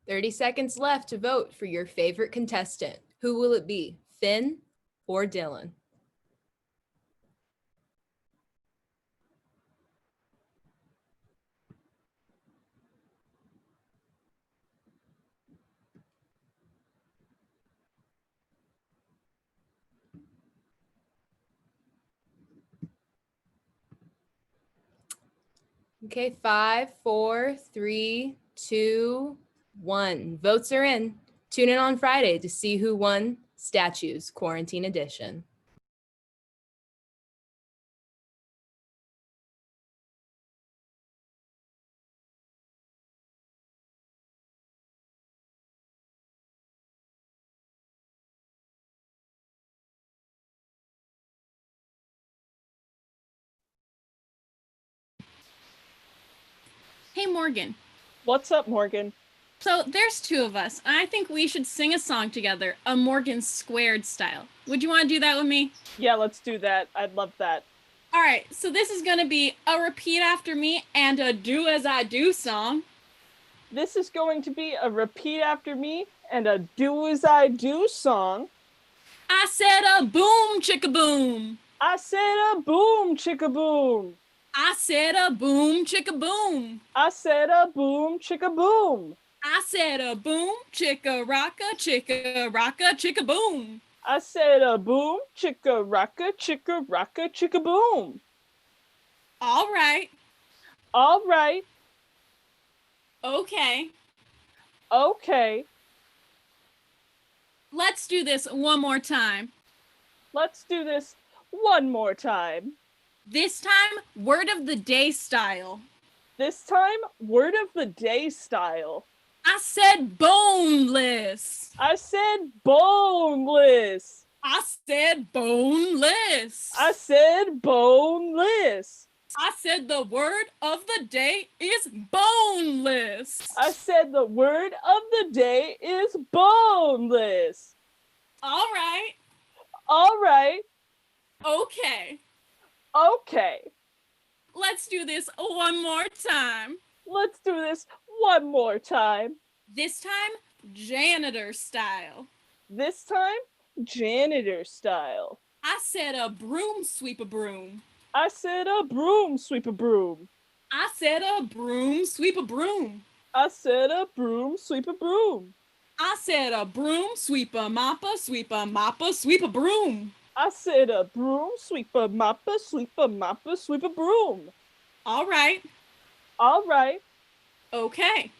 "30 seconds left to vote for your favorite contestant. Who will it be, Finn or Dylan?" Okay, 5, 4, 3, 2, 1. Votes are in. Tune in on Friday to see who won Statues, Quarantine Edition. Hey, Morgan. What's up, Morgan? So there's 2 of us. I think we should sing a song together, a Morgan Squared style. Would you want to do that with me? Yeah, let's do that. I'd love that. All right, so this is going to be a repeat after me and a do as I do song. This is going to be a repeat after me and a do as I do song. I said a boom chicka boom. I said a boom chicka boom. I said a boom chicka boom. I said a boom chicka boom. I said a boom chicka rocka chicka boom. I said a boom chicka rocka chicka boom. All right. All right. Okay. Okay. Let's do this one more time. Let's do this one more time. This time, word of the day style. This time, word of the day style. I said boneless. I said boneless. I said boneless. I said boneless. I said the word of the day is boneless. I said the word of the day is boneless. All right. All right. Okay. Okay. Let's do this one more time. Let's do this one more time. This time, janitor style. This time, janitor style. I said a broom sweep a broom. I said a broom sweep a broom. I said a broom sweep a broom. I said a broom sweep a broom. I said a broom sweep a moppa sweep a moppa sweep a broom. I said a broom sweep a moppa sweep a moppa sweep a broom. All right. All right. Okay.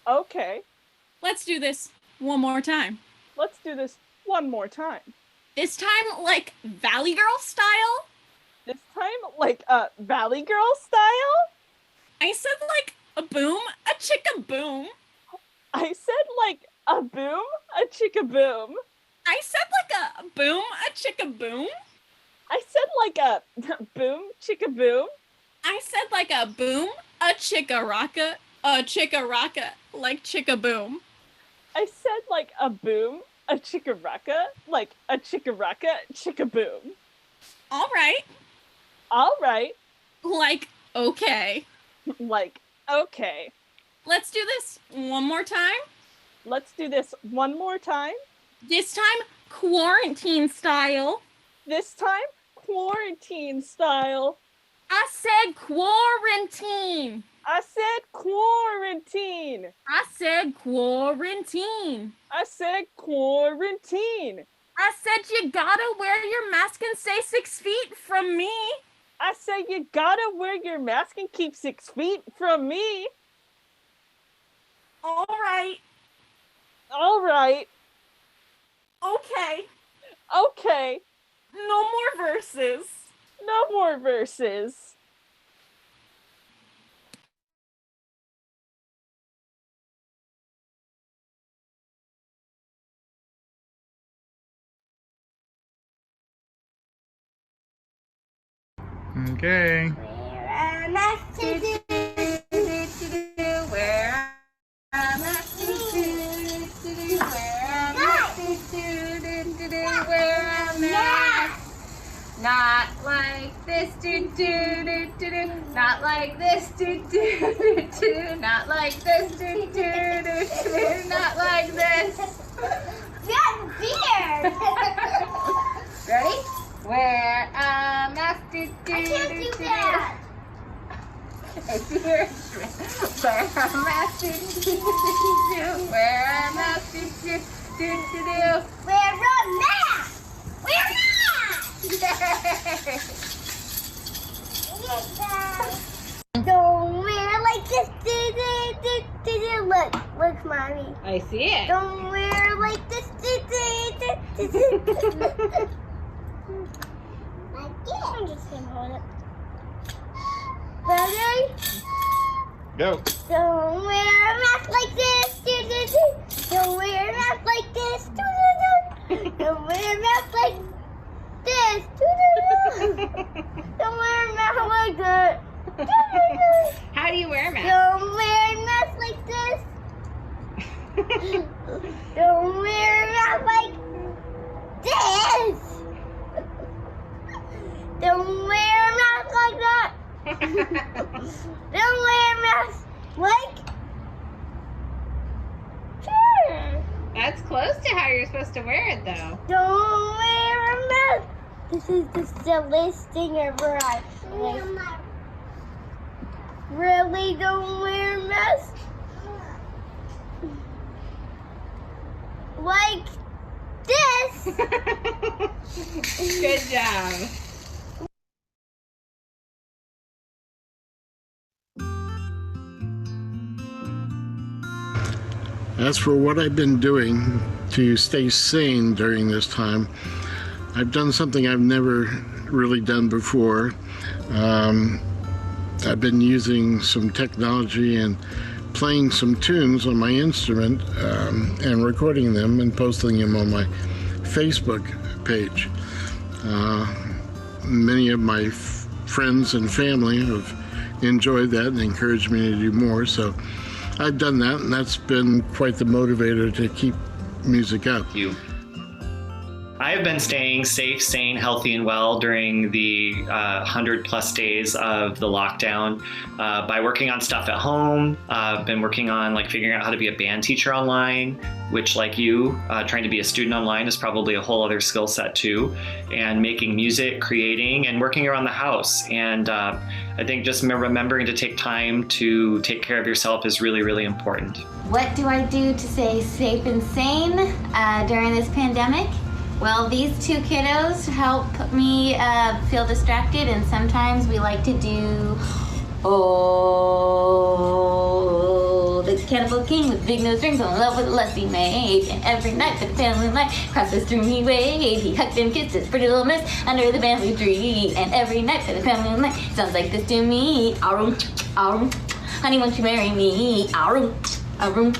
Okay. Let's do this one more time. Let's do this one more time. This time, like Valley Girl style. This time, like Valley Girl style. I said like a boom, a chicka boom. I said like a boom, a chicka boom. I said like a boom, a chicka boom. I said like a boom, chicka boom. I said like a boom, a chicka rocka, like chicka boom. I said like a boom, a chicka rocka, like a chicka rocka, chicka boom. All right. All right. Like, okay. Like, okay. Let's do this one more time. Let's do this one more time. This time, quarantine style. This time, quarantine style. I said quarantine. I said quarantine. I said quarantine. I said quarantine. I said you gotta wear your mask and stay 6 feet from me. I said you gotta wear your mask and keep 6 feet from me. All right. All right. Okay. Okay. No more verses. No more verses. Okay. Where I'm at to do, where I'm at to do, where I'm at to do, where I'm at. Not like this, do do do do do. Not like this, do do do do. Not like this, do do do do. Not like this. Got beard. Ready? Where I'm at to do do do do. Where I'm at to do do do. Where I'm at to do do do do. Where I'm at. Where I'm at. Don't wear like this. Look, mommy. I see it. Don't wear like this. I'm just gonna hold it. Ready? Go. Don't wear a mask like this. Don't wear a mask like this. Don't wear a mask like this. Don't wear a mask like that. How do you wear a mask? Don't wear a mask like this. Don't wear a mask like this. Don't wear a mask like that. Don't wear a mask like. Sure. That's close to how you're supposed to wear it, though. Don't wear a mask. This is the silliest thing ever. Really, don't wear a mask. Like this. Good job. As for what I've been doing to stay sane during this time, I've done something I've never really done before. I've been using some technology and playing some tunes on my instrument and recording them and posting them on my Facebook page. Many of my friends and family have enjoyed that and encouraged me to do more, so I've done that, and that's been quite the motivator to keep music up. I have been staying safe, sane, healthy, and well during the 100+ days of the lockdown by working on stuff at home. I've been working on figuring out how to be a band teacher online, which, like you, trying to be a student online is probably a whole other skill set too, and making music, creating, and working around the house. And I think just remembering to take time to take care of yourself is really, really important. What do I do to stay safe and sane during this pandemic? Well, these two kiddos help me feel distracted, and sometimes we like to do the Cannibal King with big nose rings, in love with lusty maid. And every night for the family light crosses through me wave. He hugged and kissed his pretty little miss under the family tree. And every night for the family light sounds like this to me. Arum, arum, honey, won't you marry me? Arum, arum,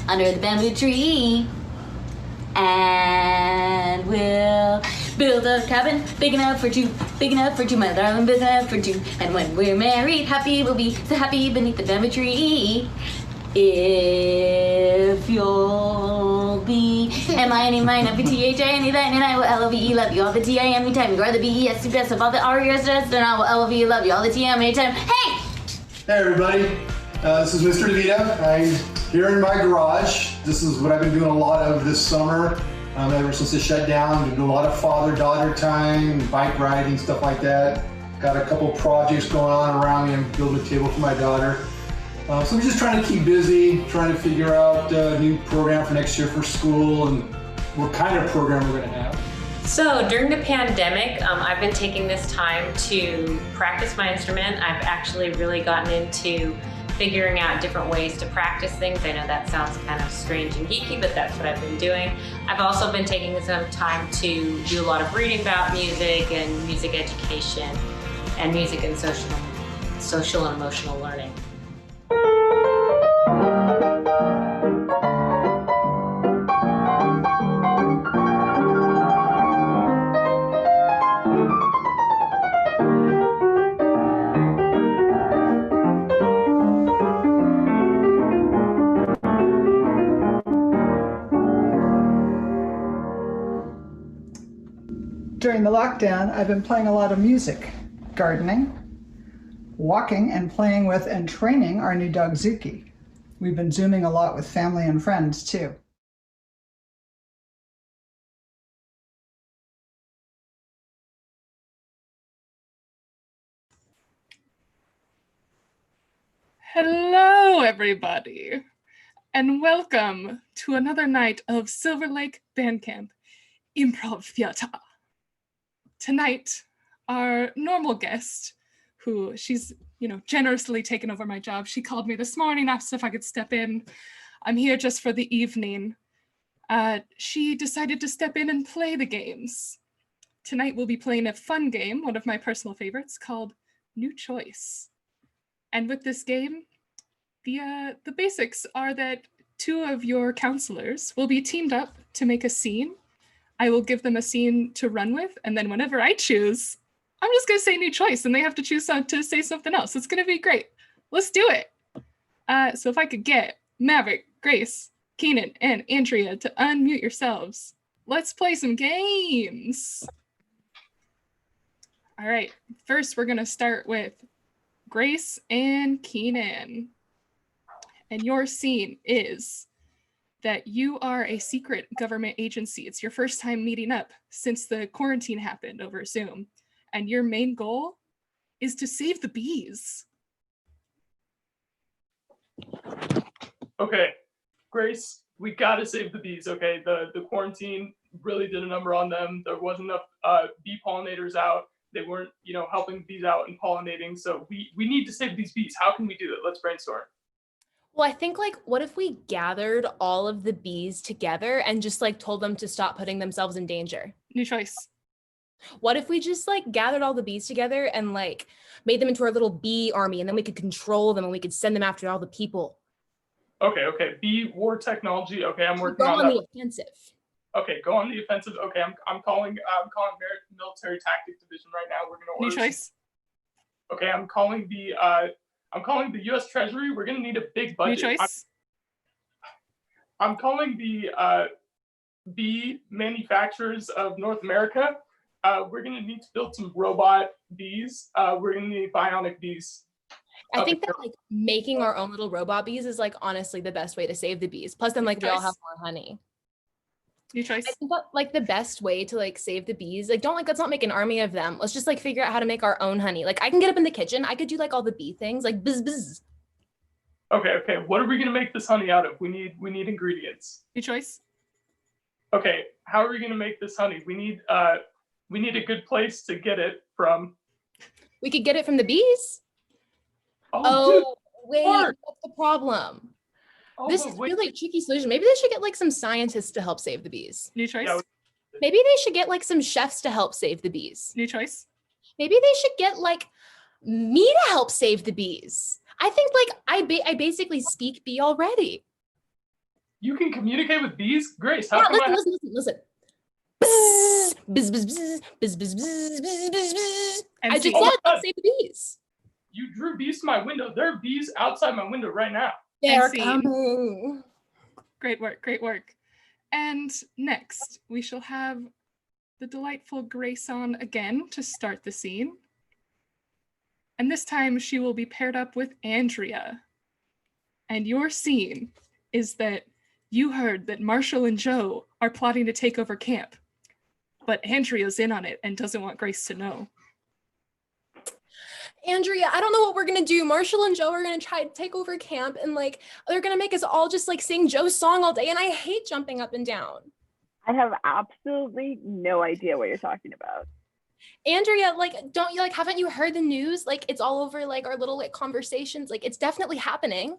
under the bamboo tree. And we'll build a cabin big enough for two, my darling, big enough for two. And when we're married, happy we'll be, so happy beneath the bamboo tree. If you'll be M-I-N-E-M-I-N-F-T-H-I-N-E, then and I will L-O-V-E, love you all the T-I-M-E time. You are the B-E-S, best of all the R-E-S, then I will L-O-V-E, love you all the T-I-M-E time. Hey! Hey everybody, this is Mr. DeVita. I'm here in my garage. This is what I've been doing a lot of this summer, ever since it shut down. Been doing a lot of father-daughter time, bike riding, stuff like that. Got a couple projects going on around me. I'm building a table for my daughter. So I'm just trying to keep busy, trying to figure out a new program for next year for school and what kind of program we're gonna have. So during the pandemic, I've been taking this time to practice my instrument. I've actually really gotten into figuring out different ways to practice things. I know that sounds kind of strange and geeky, but that's what I've been doing. I've also been taking some time to do a lot of reading about music and music education and music and social and emotional learning. During the lockdown, I've been playing a lot of music, gardening, walking, and playing with and training our new dog Zuki. We've been Zooming a lot with family and friends too. Hello, everybody, and welcome to another night of Silver Lake Bandcamp Improv Theater. Tonight, our normal guest, who she's, generously taken over my job. She called me this morning, asked if I could step in. I'm here just for the evening. She decided to step in and play the games. Tonight, we'll be playing a fun game, one of my personal favorites, called New Choice. And with this game, the basics are that two of your counselors will be teamed up to make a scene. I will give them a scene to run with, and then whenever I choose, I'm just gonna say new choice, and they have to choose to say something else. It's gonna be great. Let's do it. So if I could get Maverick, Grace, Keenan, and Andrea to unmute yourselves. Let's play some games. All right, first we're gonna start with Grace and Keenan. And your scene is that you are a secret government agency. It's your first time meeting up since the quarantine happened over Zoom. And your main goal is to save the bees. Okay, Grace, we gotta save the bees, okay? The quarantine really did a number on them. There wasn't enough bee pollinators out. They weren't, helping bees out and pollinating. So we need to save these bees. How can we do it? Let's brainstorm. Well, I think what if we gathered all of the bees together and just told them to stop putting themselves in danger? New choice. What if we just gathered all the bees together and made them into our little bee army, and then we could control them and we could send them after all the people? Okay. Bee war technology. Okay, I'm working Go on on that. the offensive. Okay, go on the offensive. Okay, I'm calling military tactics division right now. We're gonna New order. choice. Okay, I'm calling the U.S. Treasury. We're gonna need a big budget. New choice. I'm calling the bee manufacturers of North America. We're gonna need to build some robot bees. We're gonna need bionic bees. I think that making our own little robot bees is honestly the best way to save the bees. Plus then we all have more honey. New choice. I think that the best way to save the bees, let's not make an army of them. Let's just figure out how to make our own honey. I can get up in the kitchen. I could do all the bee things, buzz buzz. Okay. What are we gonna make this honey out of? We need ingredients. New choice. Okay, how are we gonna make this honey? We need a good place to get it from. We could get it from the bees. Dude, wait, Mark. what's the problem? This is wait. really a tricky solution. Maybe they should get some scientists to help save the bees. New choice. Yeah. Maybe they should get some chefs to help save the bees. New choice. Maybe they should get me to help save the bees. I think I basically speak bee already. You can communicate with bees? Grace, how come listen. Buzz, buzz, buzz, buzz, buzz, buzz, buzz, buzz, buzz, buzz. I just said let's save the bees. You drew bees to my window. There are bees outside my window right now. They're coming. Great work. And next, we shall have the delightful Grace on again to start the scene. And this time she will be paired up with Andrea. And your scene is that you heard that Marshall and Joe are plotting to take over camp, but Andrea's in on it and doesn't want Grace to know. Andrea, I don't know what we're gonna do. Marshall and Joe are gonna try to take over camp, and they're gonna make us all just sing Joe's song all day, and I hate jumping up and down. I have absolutely no idea what you're talking about. Andrea, don't you haven't you heard the news? It's all over our little conversations. It's definitely happening.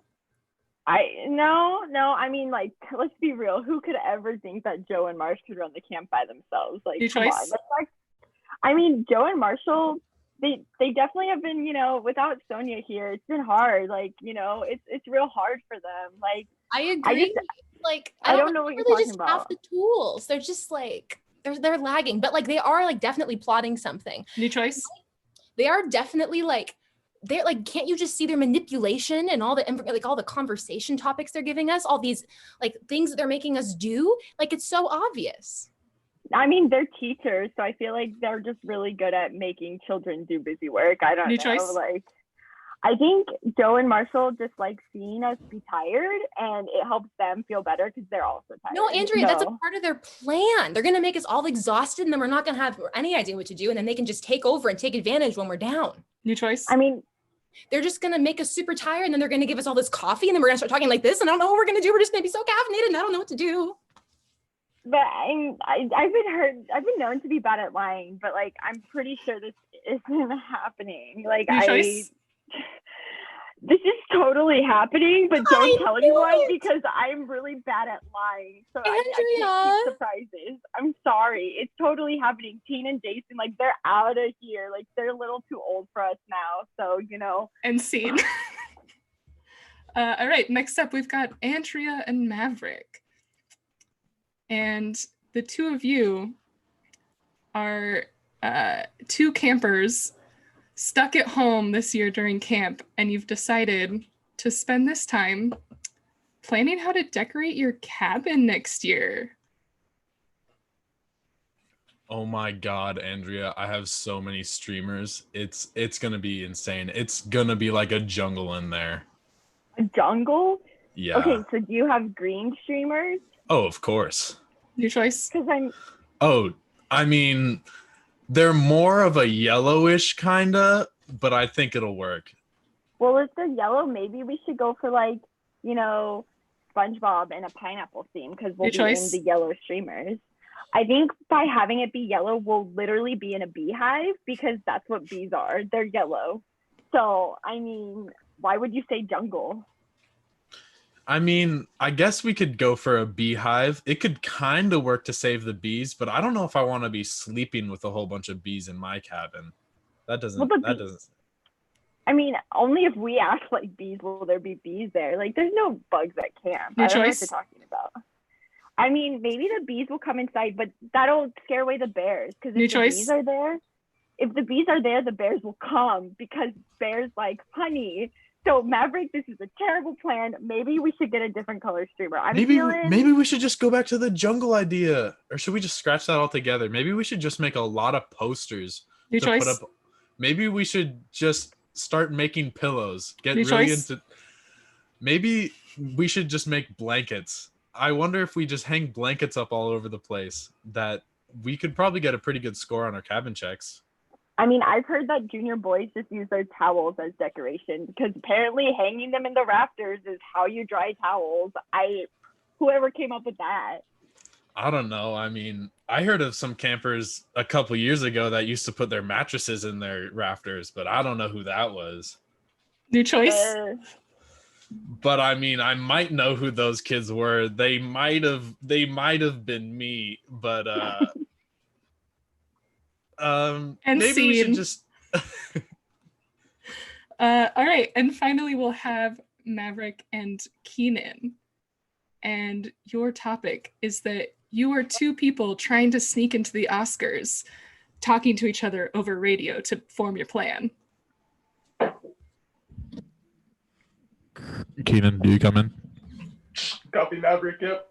No, I mean, let's be real. Who could ever think that Joe and Marsh could run the camp by themselves? New Come choice. on. I mean, Joe and Marshall, they definitely have been, without Sonia here, it's been hard. It's real hard for them. I agree. I don't know what you're talking about. Have the tools. They're just they're lagging, but they are definitely plotting something. New choice. They are definitely they're can't you just see their manipulation and all the all the conversation topics they're giving us, all these things that they're making us do? It's so obvious. I mean, they're teachers, so I feel like they're just really good at making children do busy work. I don't New know. choice? Like, I think Joe and Marshall just like seeing us be tired, and it helps them feel better because they're also tired. No, Andrea, that's a So- part of their plan. They're going to make us all exhausted, and then we're not going to have any idea what to do, and then they can just take over and take advantage when we're down. New choice? I mean, they're just going to make us super tired, and then they're going to give us all this coffee, and then we're going to start talking like this, and I don't know what we're going to do. We're just going to be so caffeinated, and I don't know what to do. But I've been known to be bad at lying, but like I'm pretty sure this isn't happening. Like New choice? This is totally happening, but don't tell anyone because I'm really bad at lying. So I can't keep surprises. I'm sorry. It's totally happening. Teen and Jason, like they're out of here. Like they're a little too old for us now. So, you know. And scene. All right, next up we've got Andrea and Maverick. And the two of you are two campers stuck at home this year during camp, and you've decided to spend this time planning how to decorate your cabin next year. Oh my God, Andrea, I have so many streamers. It's gonna be insane. It's gonna be like a jungle in there. A jungle? Yeah. Okay, so do you have green streamers? Oh, of course. Your choice? Because I mean, they're more of a yellowish kinda, but I think it'll work. Well, if they're yellow, maybe we should go for like, you know, SpongeBob and a pineapple theme because we'll Your be choice? in the yellow streamers. I think by having it be yellow, we'll literally be in a beehive because that's what bees are. They're yellow. So, I mean, why would you say jungle? I mean, I guess we could go for a beehive. It could kind of work to save the bees, but I don't know if I want to be sleeping with a whole bunch of bees in my cabin. That doesn't. I mean, only if we act like bees will there be bees there. Like, there's no bugs at camp. Your I don't know what choice? you're talking about. I mean, maybe the bees will come inside, but that'll scare away the bears. Because Your if the choice? bees are there, the bears will come because bears like honey. So Maverick, this is a terrible plan. Maybe we should get a different color streamer. Maybe we should just go back to the jungle idea, or should we just scratch that altogether? Maybe we should just make a lot of posters Your to choice? put up. Maybe we should just start making pillows. Get Your really choice? into. Maybe we should just make blankets. I wonder if we just hang blankets up all over the place, that we could probably get a pretty good score on our cabin checks. I mean, I've heard that junior boys just use their towels as decoration because apparently hanging them in the rafters is how you dry towels. Whoever came up with that. I don't know. I mean, I heard of some campers a couple years ago that used to put their mattresses in their rafters, but I don't know who that was. New choice? But I mean, I might know who those kids were. They might have been me, but And maybe we should scene. just All right, and finally we'll have Maverick and Keenan. And your topic is that you are two people trying to sneak into the Oscars, talking to each other over radio to form your plan. Keenan, do you come in? Copy Maverick, yep.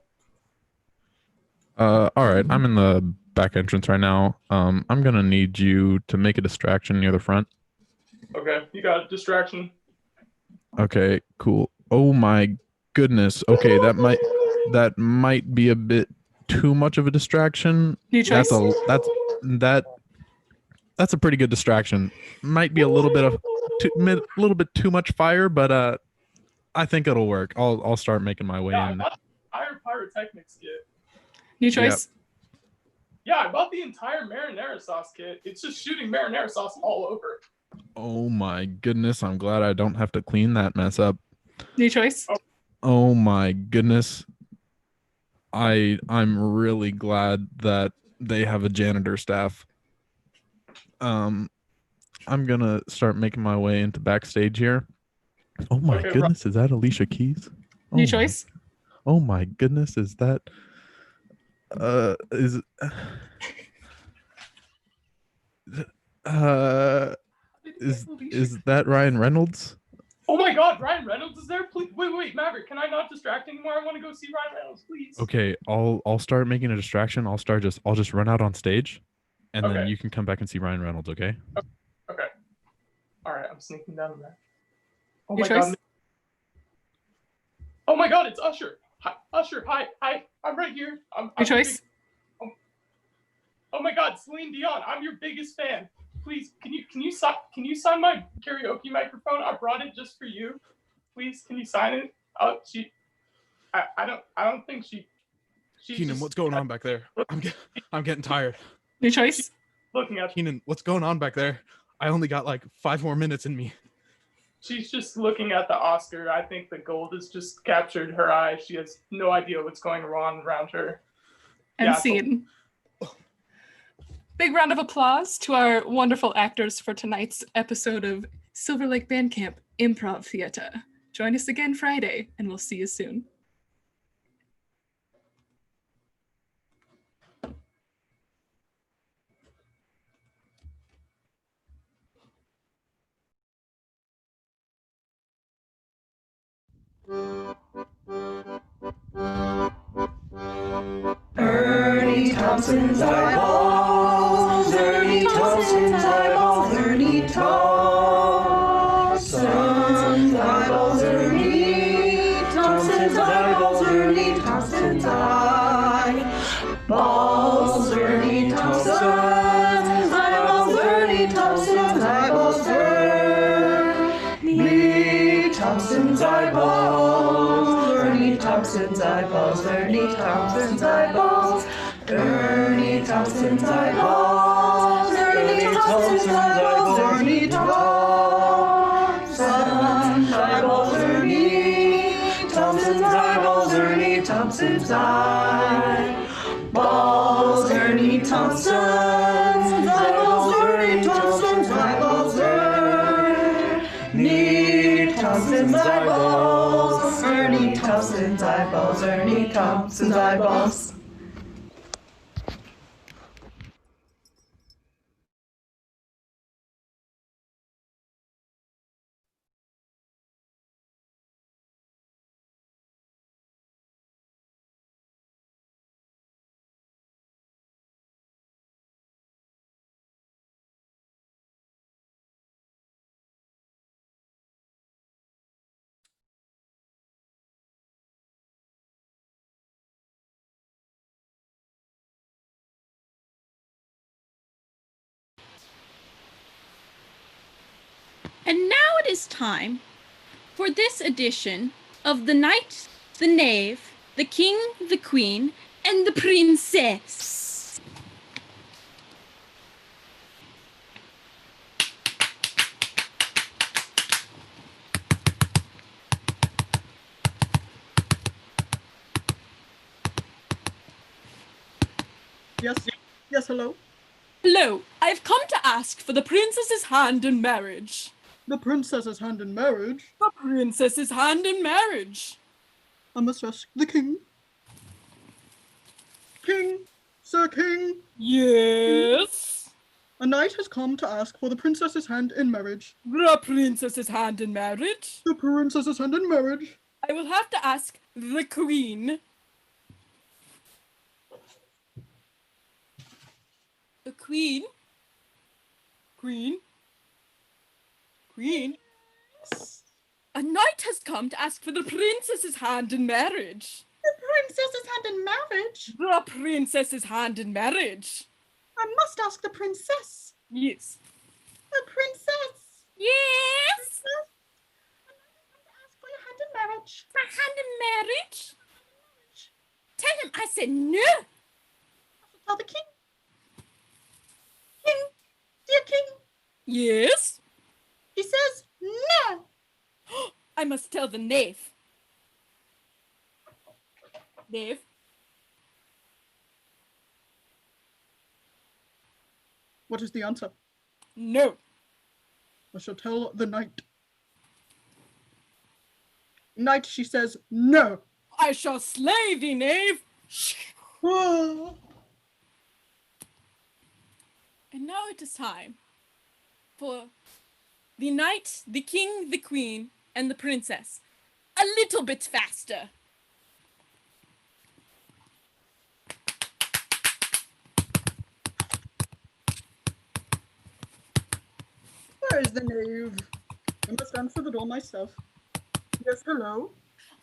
All right, I'm in the back entrance right now. I'm gonna need you to make a distraction near the front. Okay, you got a distraction. Okay, cool. Oh my goodness. Okay, that might be a bit too much of a distraction. New choice? That's a pretty good distraction. Might be a little bit too much fire, but I think it'll work. I'll start making my way Yeah, I in. bought the entire pyrotechnics kit. New choice? Yeah, I bought the entire marinara sauce kit. It's just shooting marinara sauce all over. Oh my goodness, I'm glad I don't have to clean that mess up. New choice? Oh my goodness. I'm really glad that they have a janitor staff. I'm gonna start making my way into backstage here. Oh my Okay, goodness, is that Alicia Keys? New choice? Oh my goodness, is that is that Ryan Reynolds? Oh my God, Ryan Reynolds is there? Please, wait, Maverick, can I not distract anymore? I want to go see Ryan Reynolds, please. Okay, I'll start making a distraction. I'll just run out on stage, and then you can come back and see Ryan Reynolds. Okay. Okay. All right, I'm sneaking down there. Oh Your my choice? God. Oh my God, it's Usher. Hi, Usher, hi, I'm right here. Your choice? Oh my God, Celine Dion, I'm your biggest fan. Please, can you sign my karaoke microphone? I brought it just for you. Please, can you sign it? I don't think she. Keenan, what's going on back there? I'm getting tired. Your choice? Looking at Keenan, what's going on back there? I only got like 5 more minutes in me. She's just looking at the Oscar. I think the gold has just captured her eye. She has no idea what's going on around her. And scene. Big round of applause to our wonderful actors for tonight's episode of Silver Lake Bandcamp Improv Theater. Join us again Friday, and we'll see you soon. Ernie Thompson's eyeballs, Ernie Thompson's eyeballs, Ernie Thompson's eyeballs, Ernie Thompson's eyeballs, Ernie Thompson's eyeballs, Ernie Thompson's eyeballs, Ernie Thompson's eyeballs, Ernie Thompson's eyeballs, Ernie Thompson's eyeballs, Ernie Thompson's eyeballs, Ernie Thompson's eyeballs, Ernie Thompson's eyeballs, Ernie Thompson's eyeballs, Ernie Thompson's eyeballs, Ernie Thompson's eyeballs, Ernie Thompson's eyeballs, Ernie Thompson's eyeballs, Ernie Thompson's eyeballs, Ernie Thompson's eyeballs, Ernie Thompson's eyeballs. And now it is time for this edition of The Knight, the Knave, the King, the Queen, and the Princess. Yes, hello? Hello, I've come to ask for the princess's hand in marriage. The princess's hand in marriage? The princess's hand in marriage. I must ask the king. King, Sir King. Yes? A knight has come to ask for the princess's hand in marriage. The princess's hand in marriage? The princess's hand in marriage. I will have to ask the queen. The queen? Queen? Queen? A knight has come to ask for the princess's hand in marriage. The princess's hand in marriage? The princess's hand in marriage. I must ask the princess. Yes. The princess. Yes? Ask for your hand in marriage. My hand in marriage? Tell him I said no. Tell the king. King, dear king. Yes? He says no. I must tell the knave. Knave? What is the answer? No. I shall tell the knight. Knight, she says no. I shall slay thee, knave. And now it is time for the knight, the king, the queen, and the princess. A little bit faster. Where is the knave? I must answer the door myself. Yes, hello?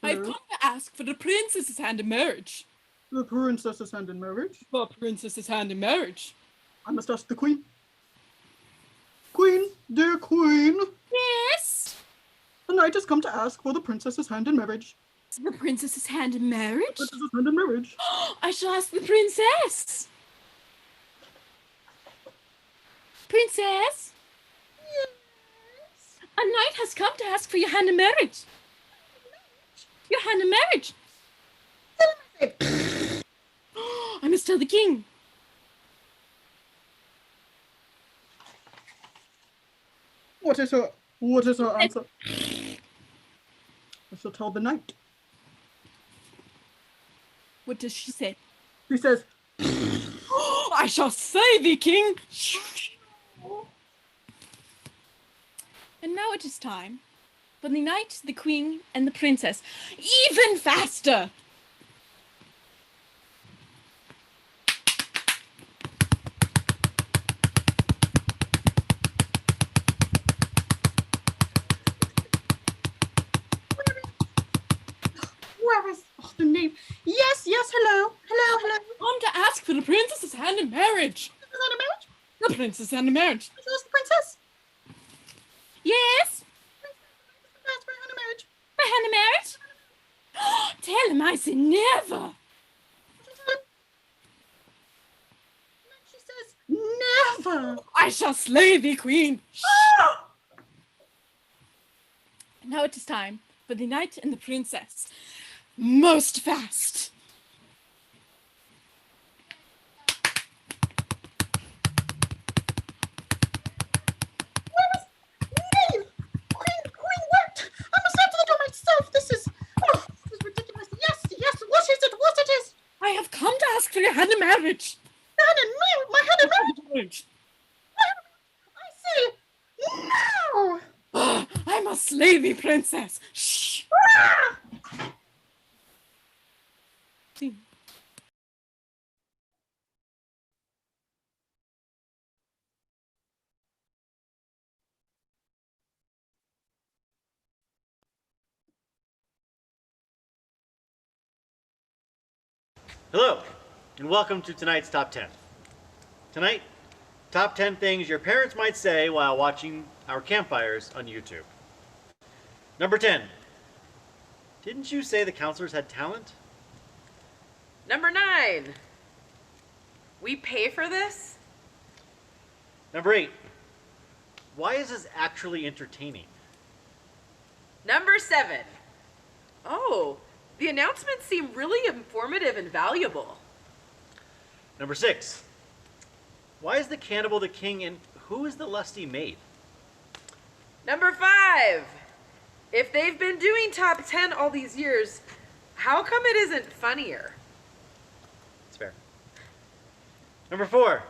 I've come to ask for the princess's hand in marriage. The princess's hand in marriage? The princess's hand in marriage. I must ask the queen. Queen, dear queen. Yes? The knight has come to ask for the princess's hand in marriage. The princess's hand in marriage? The princess's hand in marriage. I shall ask the princess. Princess? Yes? A knight has come to ask for your hand in marriage. Your hand in marriage. I must tell the king. What is her answer? I shall tell the knight. What does she say? She says, I shall say thee, king. And now it is time for the knight, the queen, and the princess. Even faster! where is the knave? Yes, hello. Come to ask for the princess's hand in marriage. Hand in marriage? The princess's hand in marriage. Where's the princess? Yes? Ask for hand in marriage. My hand in marriage? Tell him I say never. She says, never. I shall slay thee, queen. And now it is time for the knight and the princess. Most fast. Queen, what? I must answer the door myself. This is ridiculous. Yes, what it is? I have come to ask for your hand in marriage. My hand in marriage? I say, no! I must slay thee, princess. Shh. Hello, and welcome to tonight's Top 10. Tonight, top 10 things your parents might say while watching our campfires on YouTube. Number 10. Didn't you say the counselors had talent? Number 9. We pay for this? Number 8. Why is this actually entertaining? Number 7. Oh, the announcements seem really informative and valuable. Number 6. Why is the cannibal the king and who is the lusty maid? Number 5. If they've been doing top 10 all these years, how come it isn't funnier? That's fair. Number 4.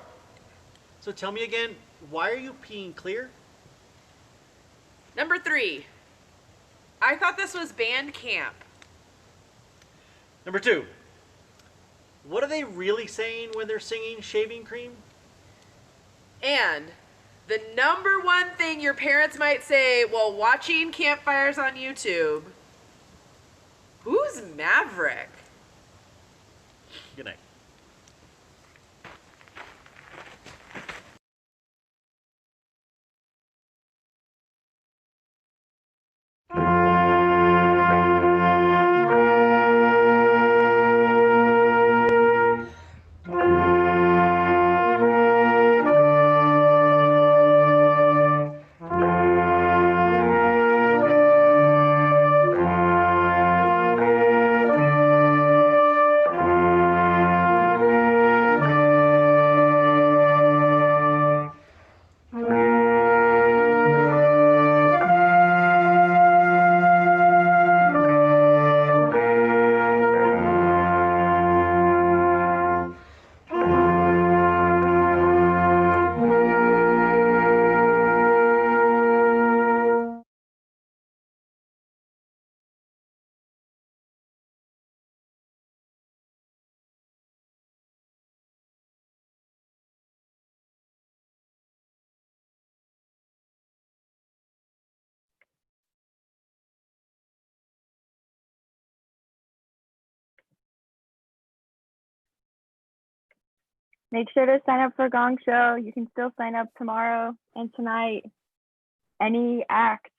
So tell me again, why are you peeing clear? Number 3. I thought this was band camp. Number 2. What are they really saying when they're singing Shaving Cream? And the number 1 thing your parents might say while watching campfires on YouTube. Who's Maverick? Good night. Make sure to sign up for Gong Show. You can still sign up tomorrow and tonight. Any act,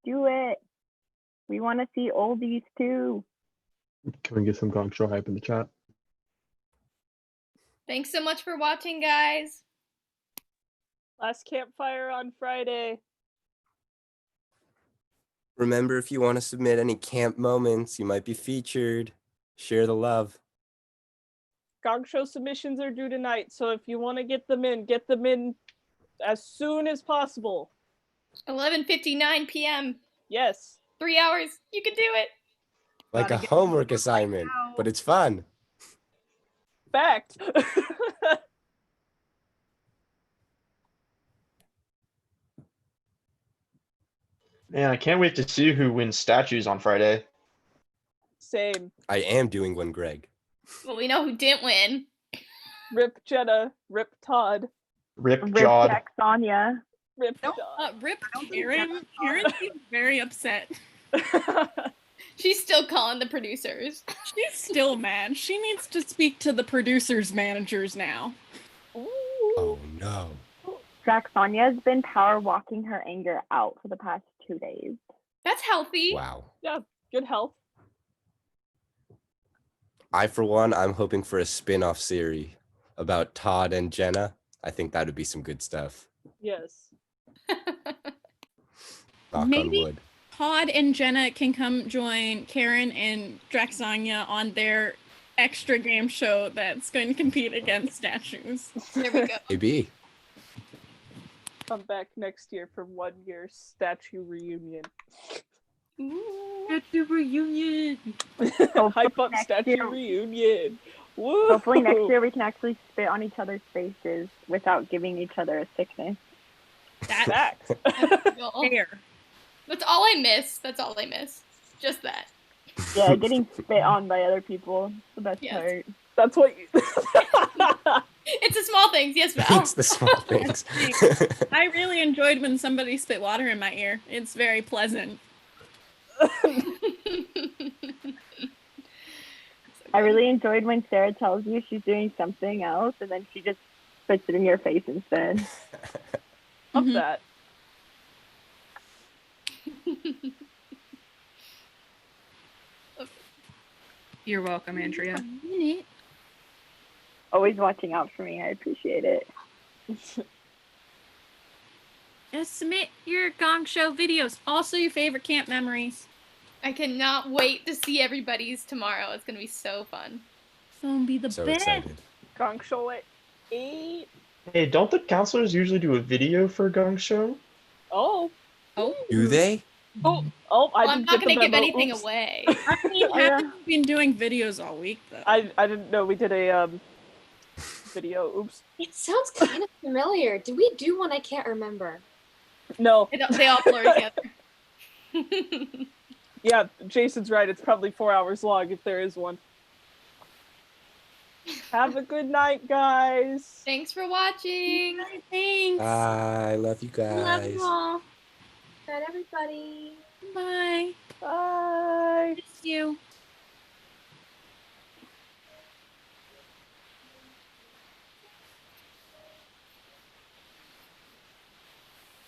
do it. We want to see oldies too. Can we get some Gong Show hype in the chat? Thanks so much for watching, guys. Last campfire on Friday. Remember, if you want to submit any camp moments, you might be featured. Share the love. Gong Show submissions are due tonight, so if you want to get them in as soon as possible. 11:59 p.m. Yes. 3 hours. You can do it. Like a homework assignment, but it's fun. Fact. Man, I can't wait to see who wins statues on Friday. Same. I am doing one, Greg. Well, we know who didn't win. Rip Jenna. Rip Todd. Rip Jod. Jack Sonia. Rip Rip Karen. Karen seems very upset. She's still calling the producers. She's still mad. She needs to speak to the producers' managers now. Oh no. Jack Sonia has been power walking her anger out for the past 2 days. That's healthy. Wow. Yeah, good health. For one, I'm hoping for a spin-off series about Todd and Jenna. I think that would be some good stuff. Yes. Knock Maybe on wood. Todd and Jenna can come join Karen and Draxania on their extra game show that's going to compete against statues. There we go. Maybe. Come back next year for 1 year statue reunion. Statue reunion. Hype up statue reunion. Woo! Hopefully next year we can actually spit on each other's faces without giving each other a sickness. That's fair. That's all I miss. That's all I miss. Just that. Yeah, getting spit on by other people. The best part. That's what you... It's the small things. Yes, Val. It's the small things. I really enjoyed when somebody spit water in my ear. It's very pleasant. I really enjoyed when Sarah tells you she's doing something else and then she just spits it in your face instead. Love that. You're welcome, Andrea. Always watching out for me. I appreciate it. Just submit your Gong Show videos. Also your favorite camp memories. I cannot wait to see everybody's tomorrow. It's going to be so fun. It's going to be the So best. excited. Gong Show at 8. Hey, don't the counselors usually do a video for Gong Show? Oh. Oh. Do they? Oh, Well, I I'm didn't not get going the to give memo. anything Oops. away. I mean, haven't been doing videos all week, though. I didn't know we did a video. Oops. It sounds kind of familiar. Did we do one? I can't remember. No. They all blur together. Yeah, Jason's right. It's probably 4 hours long if there is one. Have a good night, guys. Thanks for watching. Thanks. I love you guys. Love you all. Good, everybody. Bye.